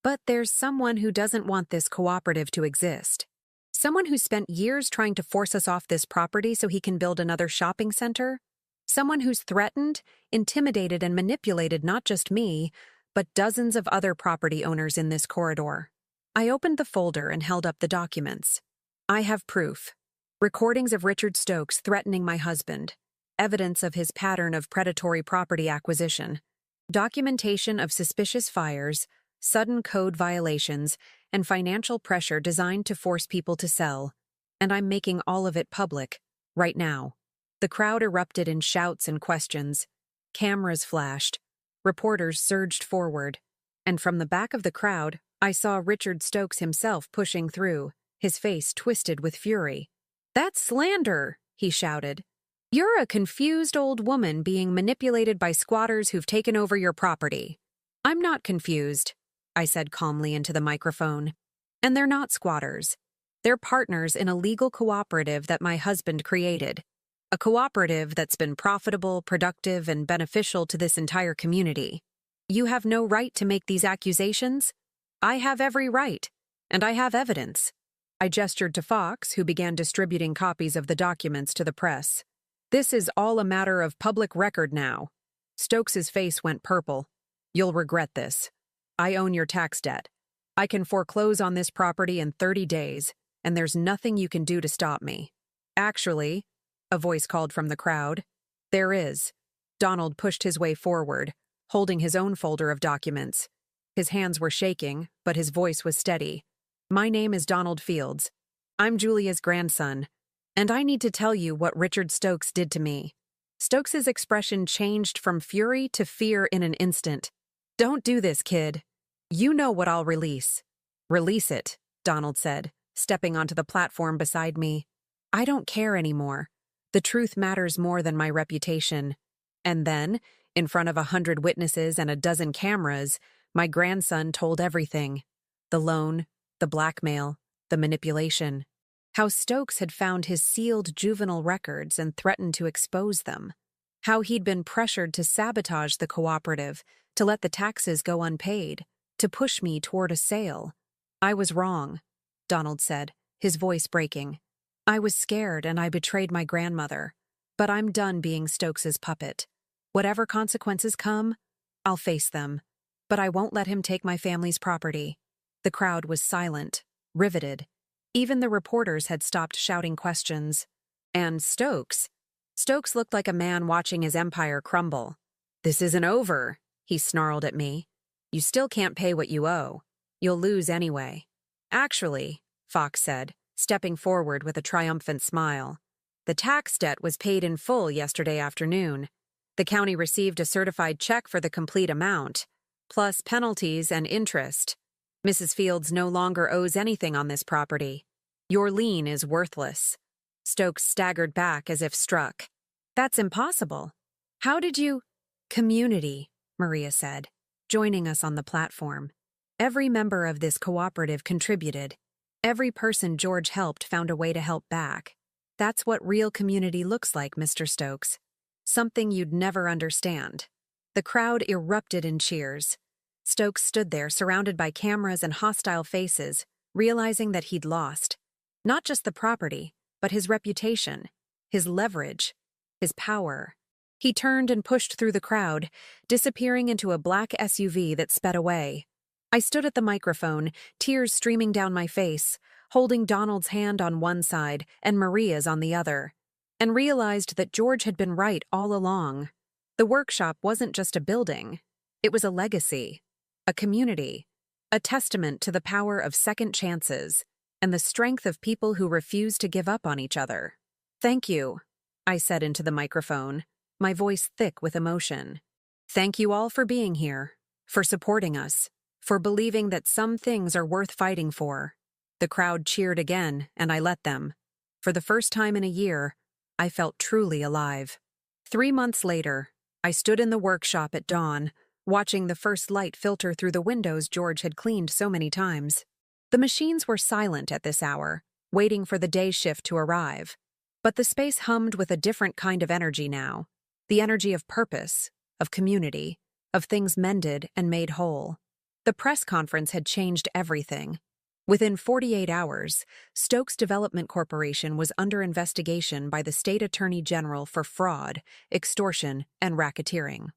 But there's someone who doesn't want this cooperative to exist. Someone who spent years trying to force us off this property so he can build another shopping center. Someone who's threatened, intimidated, and manipulated not just me, but dozens of other property owners in this corridor. I opened the folder and held up the documents. I have proof. Recordings of Richard Stokes threatening my husband. Evidence of his pattern of predatory property acquisition. Documentation of suspicious fires, sudden code violations, and financial pressure designed to force people to sell. And I'm making all of it public, right now. The crowd erupted in shouts and questions. Cameras flashed. Reporters surged forward. And from the back of the crowd, I saw Richard Stokes himself pushing through, his face twisted with fury. "That's slander," he shouted. "You're a confused old woman being manipulated by squatters who've taken over your property." "I'm not confused," I said calmly into the microphone. "And they're not squatters. They're partners in a legal cooperative that my husband created. A cooperative that's been profitable, productive, and beneficial to this entire community. You have no right to make these accusations. I have every right, and I have evidence." I gestured to Fox, who began distributing copies of the documents to the press. "This is all a matter of public record now." Stokes's face went purple. "You'll regret this. I own your tax debt. I can foreclose on this property in 30 days, and there's nothing you can do to stop me." "Actually," a voice called from the crowd. "There is." Donald pushed his way forward, holding his own folder of documents. His hands were shaking, but his voice was steady. "My name is Donald Fields. I'm Julia's grandson, and I need to tell you what Richard Stokes did to me." Stokes's expression changed from fury to fear in an instant. "Don't do this, kid. You know what I'll release." "Release it," Donald said, stepping onto the platform beside me. "I don't care anymore. The truth matters more than my reputation." And then, in front of 100 witnesses and a dozen cameras, my grandson told everything. The loan, the blackmail, the manipulation. How Stokes had found his sealed juvenile records and threatened to expose them. How he'd been pressured to sabotage the cooperative, to let the taxes go unpaid, to push me toward a sale. "I was wrong," Donald said, his voice breaking. "I was scared and I betrayed my grandmother. But I'm done being Stokes's puppet. Whatever consequences come, I'll face them. But I won't let him take my family's property." The crowd was silent, riveted. Even the reporters had stopped shouting questions. And Stokes looked like a man watching his empire crumble. "This isn't over," he snarled at me. "You still can't pay what you owe. You'll lose anyway." "Actually," Fox said, stepping forward with a triumphant smile, "the tax debt was paid in full yesterday afternoon. The county received a certified check for the complete amount, plus penalties and interest. Mrs. Fields no longer owes anything on this property. Your lien is worthless." Stokes staggered back as if struck. "That's impossible. How did you—" "Community," Maria said, joining us on the platform. "Every member of this cooperative contributed. Every person George helped found a way to help back. That's what real community looks like, Mr. Stokes. Something you'd never understand." The crowd erupted in cheers. Stokes stood there surrounded by cameras and hostile faces, realizing that he'd lost. Not just the property, but his reputation, his leverage, his power. He turned and pushed through the crowd, disappearing into a black SUV that sped away. I stood at the microphone, tears streaming down my face, holding Donald's hand on one side and Maria's on the other, and realized that George had been right all along. The workshop wasn't just a building. It was a legacy, a community, a testament to the power of second chances and the strength of people who refuse to give up on each other. "Thank you," I said into the microphone, my voice thick with emotion. "Thank you all for being here, for supporting us, for believing that some things are worth fighting for." The crowd cheered again, and I let them. For the first time in a year, I felt truly alive. 3 months later, I stood in the workshop at dawn, watching the first light filter through the windows George had cleaned so many times. The machines were silent at this hour, waiting for the day shift to arrive. But the space hummed with a different kind of energy now. The energy of purpose, of community, of things mended and made whole. The press conference had changed everything. Within 48 hours, Stokes Development Corporation was under investigation by the state attorney general for fraud, extortion, and racketeering.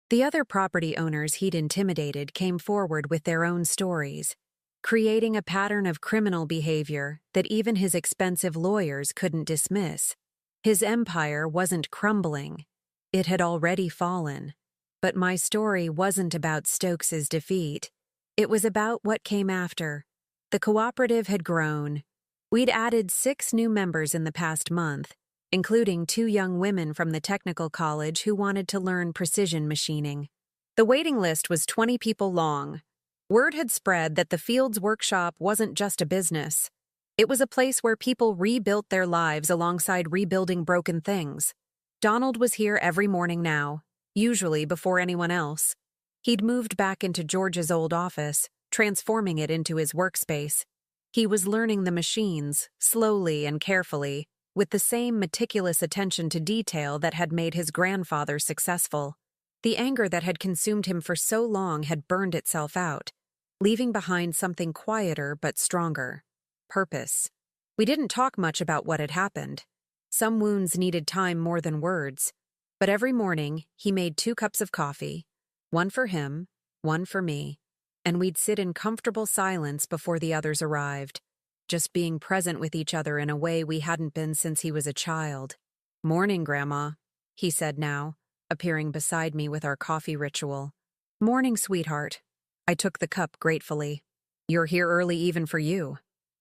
The other property owners he'd intimidated came forward with their own stories, creating a pattern of criminal behavior that even his expensive lawyers couldn't dismiss. His empire wasn't crumbling. It had already fallen. But my story wasn't about Stokes's defeat. It was about what came after. The cooperative had grown. We'd added 6 new members in the past month, including 2 young women from the technical college who wanted to learn precision machining. The waiting list was 20 people long. Word had spread that the Fields workshop wasn't just a business. It was a place where people rebuilt their lives alongside rebuilding broken things. Donald was here every morning now, usually before anyone else. He'd moved back into George's old office, transforming it into his workspace. He was learning the machines, slowly and carefully, with the same meticulous attention to detail that had made his grandfather successful. The anger that had consumed him for so long had burned itself out, leaving behind something quieter but stronger. Purpose. We didn't talk much about what had happened. Some wounds needed time more than words. But every morning, he made 2 cups of coffee, one for him, one for me, and we'd sit in comfortable silence before the others arrived, just being present with each other in a way we hadn't been since he was a child. "Morning, Grandma," he said now, appearing beside me with our coffee ritual. "Morning, sweetheart." I took the cup gratefully. "You're here early even for you."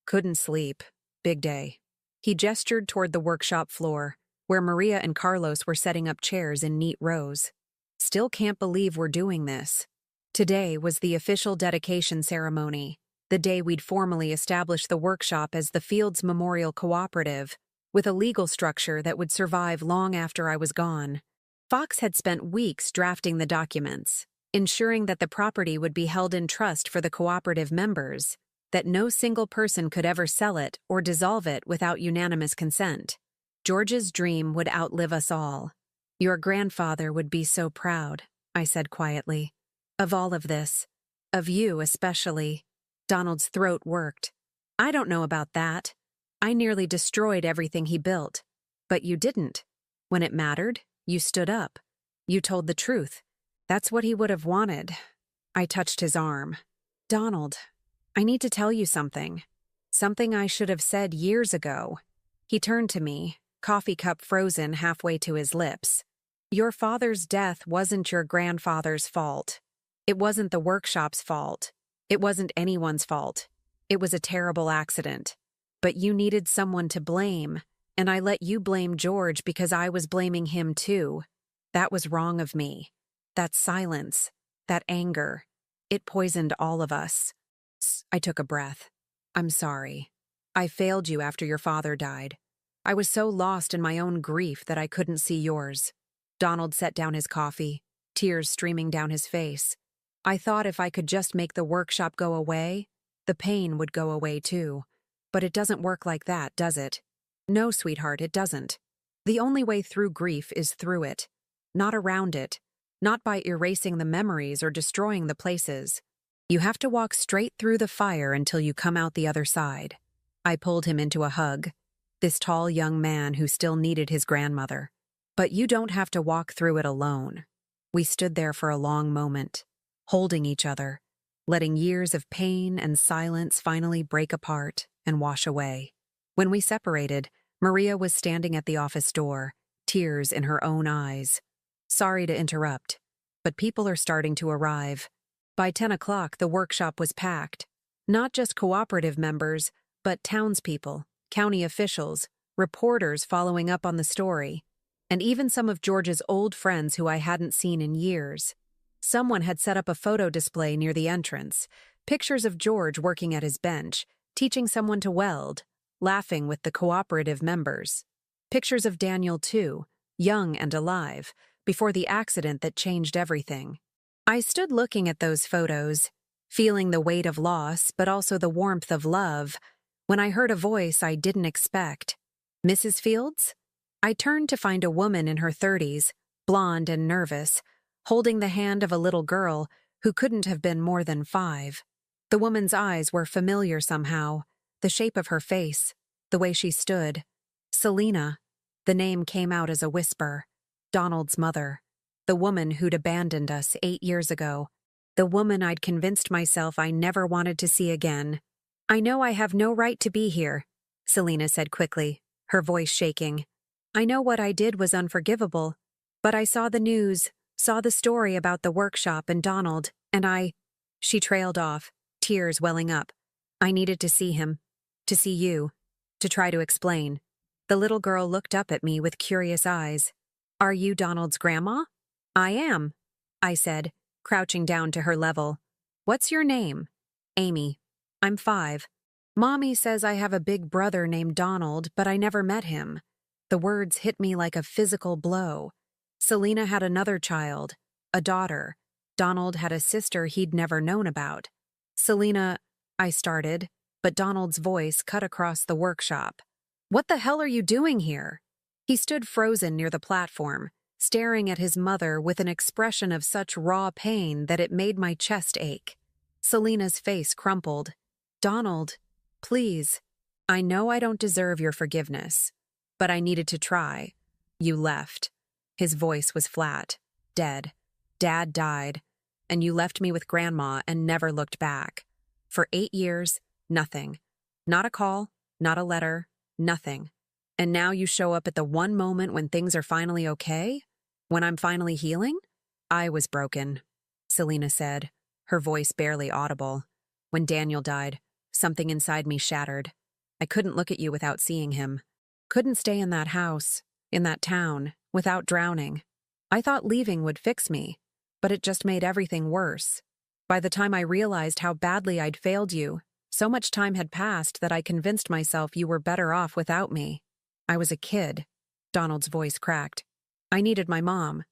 "Couldn't sleep. Big day." He gestured toward the workshop floor, where Maria and Carlos were setting up chairs in neat rows. "Still can't believe we're doing this." Today was the official dedication ceremony, the day we'd formally establish the workshop as the Fields Memorial Cooperative, with a legal structure that would survive long after I was gone. Fox had spent weeks drafting the documents, ensuring that the property would be held in trust for the cooperative members, that no single person could ever sell it or dissolve it without unanimous consent. George's dream would outlive us all. "Your grandfather would be so proud," I said quietly. "Of all of this. Of you especially." Donald's throat worked. "I don't know about that. I nearly destroyed everything he built. But you didn't. When it mattered, you stood up. You told the truth. That's what he would have wanted." I touched his arm. "Donald, I need to tell you something. Something I should have said years ago." He turned to me, coffee cup frozen halfway to his lips. "Your father's death wasn't your grandfather's fault. It wasn't the workshop's fault. It wasn't anyone's fault. It was a terrible accident. But you needed someone to blame, and I let you blame George because I was blaming him too. That was wrong of me. That silence, that anger, it poisoned all of us." I took a breath. "I'm sorry. I failed you after your father died. I was so lost in my own grief that I couldn't see yours." Donald set down his coffee, tears streaming down his face. "I thought if I could just make the workshop go away, the pain would go away too. But it doesn't work like that, does it?" "No, sweetheart, it doesn't. The only way through grief is through it, not around it, not by erasing the memories or destroying the places. You have to walk straight through the fire until you come out the other side." I pulled him into a hug, this tall young man who still needed his grandmother. "But you don't have to walk through it alone." We stood there for a long moment, holding each other, letting years of pain and silence finally break apart and wash away. When we separated, Maria was standing at the office door, tears in her own eyes. "Sorry to interrupt, but people are starting to arrive." By 10 o'clock, the workshop was packed. Not just cooperative members, but townspeople, county officials, reporters following up on the story, and even some of George's old friends who I hadn't seen in years. Someone had set up a photo display near the entrance, pictures of George working at his bench, teaching someone to weld, laughing with the cooperative members. Pictures of Daniel, too, young and alive, before the accident that changed everything. I stood looking at those photos, feeling the weight of loss but also the warmth of love, when I heard a voice I didn't expect. "Mrs. Fields?" I turned to find a woman in her 30s, blonde and nervous, holding the hand of a little girl who couldn't have been more than 5. The woman's eyes were familiar somehow, the shape of her face, the way she stood. Selena. The name came out as a whisper. Donald's mother. The woman who'd abandoned us 8 years ago. The woman I'd convinced myself I never wanted to see again. "I know I have no right to be here," Selena said quickly, her voice shaking. "I know what I did was unforgivable, but I saw the news, saw the story about the workshop and Donald, and She trailed off, tears welling up. "I needed to see him, to see you, to try to explain." The little girl looked up at me with curious eyes. "Are you Donald's grandma?" "I am," I said, crouching down to her level. "What's your name?" "Amy. I'm 5. Mommy says I have a big brother named Donald, but I never met him." The words hit me like a physical blow. Selena had another child, a daughter. Donald had a sister he'd never known about. "Selena," I started, but Donald's voice cut across the workshop. "What the hell are you doing here?" He stood frozen near the platform, staring at his mother with an expression of such raw pain that it made my chest ache. Selena's face crumpled. "Donald, please. I know I don't deserve your forgiveness, but I needed to try. You left." His voice was flat, dead. "Dad died, and you left me with Grandma and never looked back. For 8 years, nothing. Not a call, not a letter, nothing. And now you show up at the one moment when things are finally okay? When I'm finally healing?" "I was broken," Selena said, her voice barely audible. "When Daniel died, something inside me shattered. I couldn't look at you without seeing him. Couldn't stay in that house, in that town, without drowning. I thought leaving would fix me, but it just made everything worse. By the time I realized how badly I'd failed you, so much time had passed that I convinced myself you were better off without me. I was a kid." Donald's voice cracked. "I needed my mom.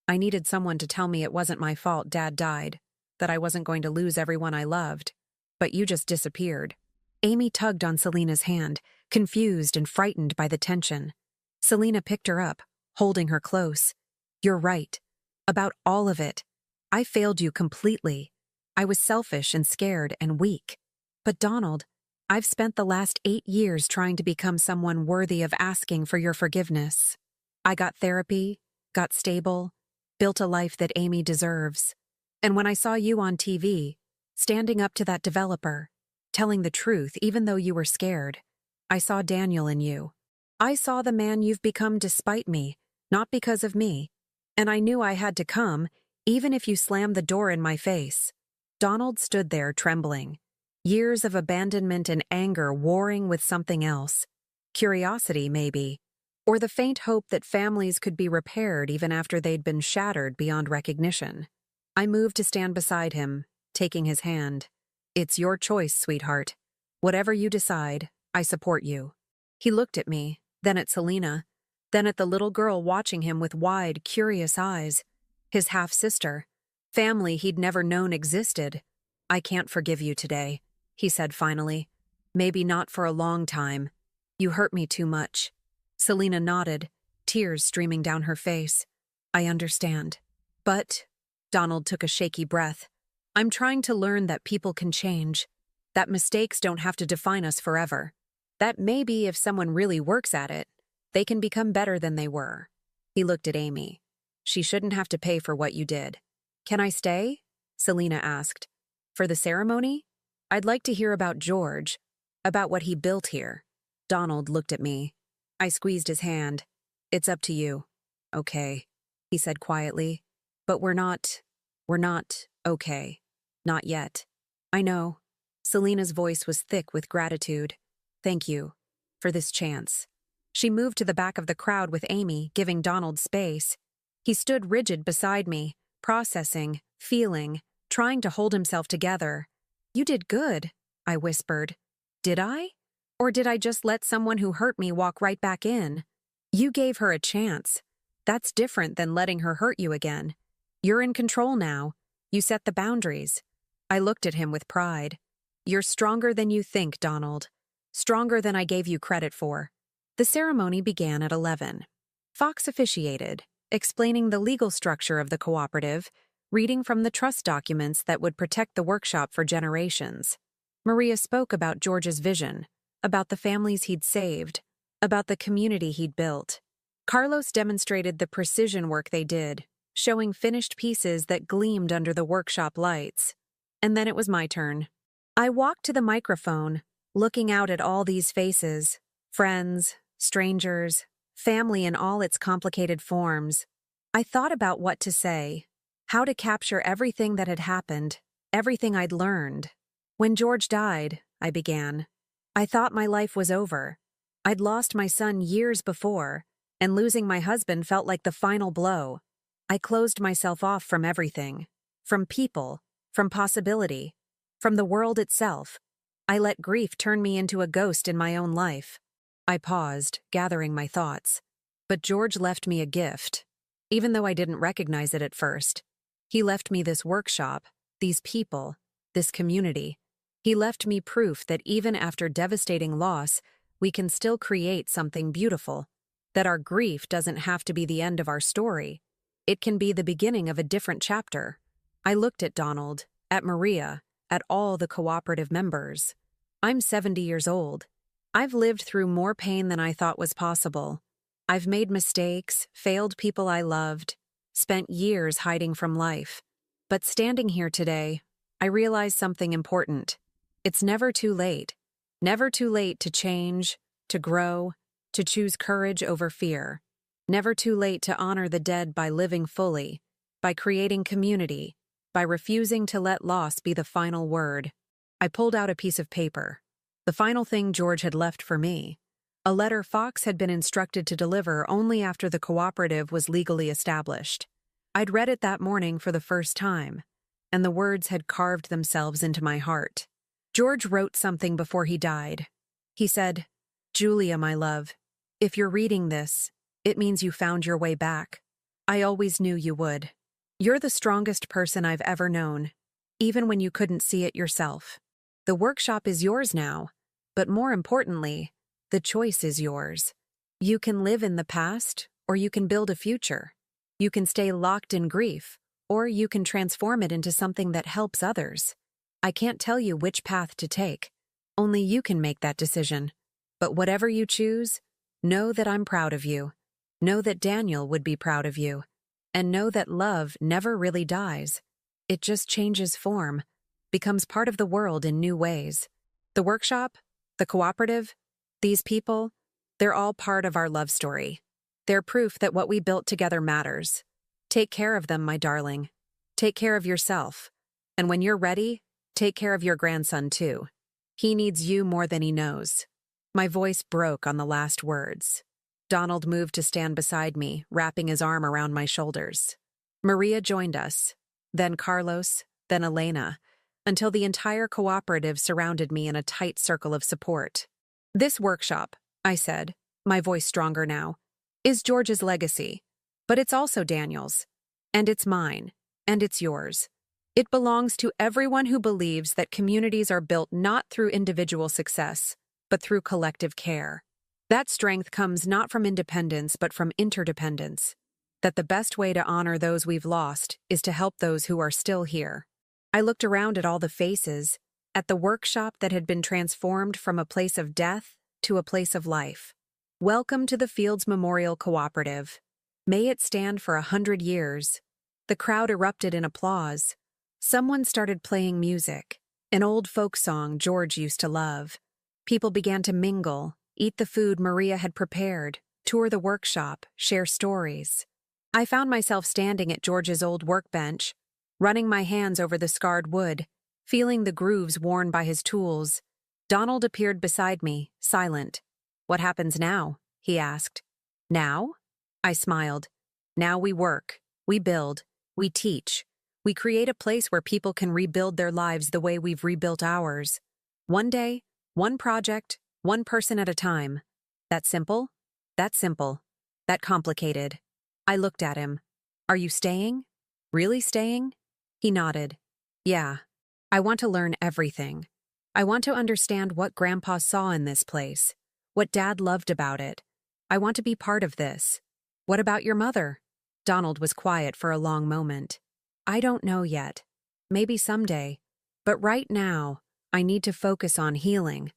I needed someone to tell me it wasn't my fault Dad died, that I wasn't going to lose everyone I loved. But you just disappeared." Amy tugged on Selena's hand, confused and frightened by the tension. Selena picked her up, holding her close. "You're right. About all of it. I failed you completely. I was selfish and scared and weak. But Donald, I've spent the last 8 years trying to become someone worthy of asking for your forgiveness. I got therapy, got stable, built a life that Amy deserves. And when I saw you on TV, standing up to that developer, telling the truth even though you were scared, I saw Daniel in you. I saw the man you've become despite me, not because of me. And I knew I had to come, even if you slammed the door in my face." Donald stood there trembling. Years of abandonment and anger warring with something else. Curiosity, maybe. Or the faint hope that families could be repaired even after they'd been shattered beyond recognition. I moved to stand beside him, taking his hand. "It's your choice, sweetheart. Whatever you decide, I support you." He looked at me, then at Selena, then at the little girl watching him with wide, curious eyes. His half-sister. Family he'd never known existed. "I can't forgive you today," he said finally. "Maybe not for a long time. You hurt me too much." Selena nodded, tears streaming down her face. "I understand. But," Donald took a shaky breath, "I'm trying to learn that people can change, that mistakes don't have to define us forever, that maybe if someone really works at it, they can become better than they were." He looked at Amy. "She shouldn't have to pay for what you did." "Can I stay?" Selena asked. "For the ceremony? I'd like to hear about George, about what he built here." Donald looked at me. I squeezed his hand. "It's up to you." "Okay," he said quietly. "But we're not okay. Not yet." "I know." Selena's voice was thick with gratitude. "Thank you for this chance." She moved to the back of the crowd with Amy, giving Donald space. He stood rigid beside me, processing, feeling, trying to hold himself together. "You did good," I whispered. "Did I? Or did I just let someone who hurt me walk right back in? You gave her a chance. That's different than letting her hurt you again. You're in control now. You set the boundaries." I looked at him with pride. "You're stronger than you think, Donald. Stronger than I gave you credit for." The ceremony began at 11. Fox officiated, explaining the legal structure of the cooperative, reading from the trust documents that would protect the workshop for generations. Maria spoke about George's vision, about the families he'd saved, about the community he'd built. Carlos demonstrated the precision work they did, showing finished pieces that gleamed under the workshop lights. And then it was my turn. I walked to the microphone, looking out at all these faces, friends, strangers, family in all its complicated forms. I thought about what to say, how to capture everything that had happened, everything I'd learned. When George died, I began, I thought my life was over. I'd lost my son years before, and losing my husband felt like the final blow. I closed myself off from everything, from people, from possibility, from the world itself. I let grief turn me into a ghost in my own life. I paused, gathering my thoughts. But George left me a gift, even though I didn't recognize it at first. He left me this workshop, these people, this community. He left me proof that even after devastating loss, we can still create something beautiful, that our grief doesn't have to be the end of our story. It can be the beginning of a different chapter. I looked at Donald, at Maria, at all the cooperative members. I'm 70 years old. I've lived through more pain than I thought was possible. I've made mistakes, failed people I loved, spent years hiding from life. But standing here today, I realize something important. It's never too late. Never too late to change, to grow, to choose courage over fear. Never too late to honor the dead by living fully, by creating community, by refusing to let loss be the final word. I pulled out a piece of paper, the final thing George had left for me, a letter Fox had been instructed to deliver only after the cooperative was legally established. I'd read it that morning for the first time, and the words had carved themselves into my heart. George wrote something before he died. He said, "Julia, my love, if you're reading this, it means you found your way back. I always knew you would. You're the strongest person I've ever known, even when you couldn't see it yourself. The workshop is yours now, but more importantly, the choice is yours. You can live in the past, or you can build a future. You can stay locked in grief, or you can transform it into something that helps others. I can't tell you which path to take. Only you can make that decision. But whatever you choose, know that I'm proud of you. Know that Daniel would be proud of you. And know that love never really dies. It just changes form, becomes part of the world in new ways. The workshop, the cooperative, these people, they're all part of our love story. They're proof that what we built together matters. Take care of them, my darling. Take care of yourself. And when you're ready, take care of your grandson too. He needs you more than he knows." My voice broke on the last words. Donald moved to stand beside me, wrapping his arm around my shoulders. Maria joined us, then Carlos, then Elena, until the entire cooperative surrounded me in a tight circle of support. "This workshop," I said, my voice stronger now, "is George's legacy. But it's also Daniel's. And it's mine. And it's yours. It belongs to everyone who believes that communities are built not through individual success, but through collective care. That strength comes not from independence, but from interdependence. That the best way to honor those we've lost is to help those who are still here." I looked around at all the faces, at the workshop that had been transformed from a place of death to a place of life. Welcome to the Fields Memorial Cooperative. May it stand for 100 years. The crowd erupted in applause. Someone started playing music, an old folk song George used to love. People began to mingle, eat the food Maria had prepared, tour the workshop, share stories. I found myself standing at George's old workbench, running my hands over the scarred wood, feeling the grooves worn by his tools. Donald appeared beside me, silent. "What happens now?" he asked. "Now?" I smiled. "Now we work, we build, we teach. We create a place where people can rebuild their lives the way we've rebuilt ours. One day, one project, one person at a time. That simple? That simple. That complicated." I looked at him. "Are you staying? Really staying?" He nodded. "Yeah. I want to learn everything. I want to understand what Grandpa saw in this place, what Dad loved about it. I want to be part of this. What about your mother?" Donald was quiet for a long moment. I don't know yet. Maybe someday. But right now, I need to focus on healing,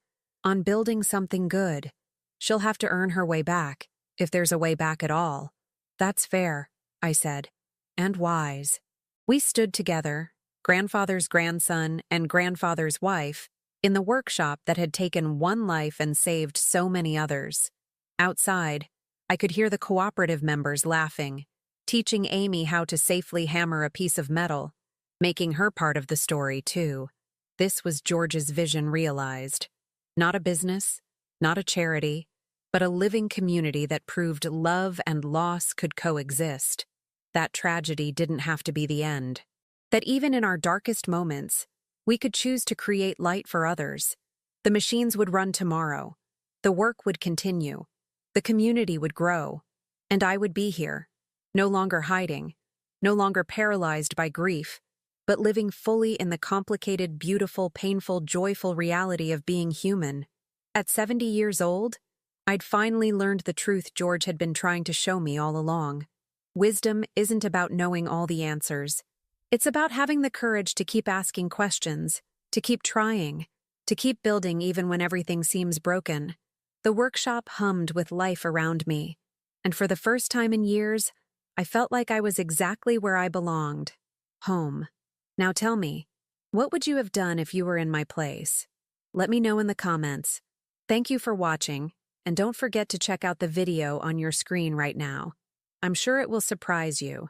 on building something good. She'll have to earn her way back, if there's a way back at all. That's fair, I said. And wise. We stood together, grandfather's grandson and grandfather's wife, in the workshop that had taken one life and saved so many others. Outside, I could hear the cooperative members laughing, teaching Amy how to safely hammer a piece of metal, making her part of the story too. This was George's vision realized. Not a business, not a charity, but a living community that proved love and loss could coexist. That tragedy didn't have to be the end. That even in our darkest moments, we could choose to create light for others. The machines would run tomorrow. The work would continue. The community would grow. And I would be here, no longer hiding, no longer paralyzed by grief, but living fully in the complicated, beautiful, painful, joyful reality of being human. At 70 years old, I'd finally learned the truth George had been trying to show me all along. Wisdom isn't about knowing all the answers. It's about having the courage to keep asking questions, to keep trying, to keep building even when everything seems broken. The workshop hummed with life around me, and for the first time in years, I felt like I was exactly where I belonged. Home. Now tell me, what would you have done if you were in my place? Let me know in the comments. Thank you for watching, and don't forget to check out the video on your screen right now. I'm sure it will surprise you.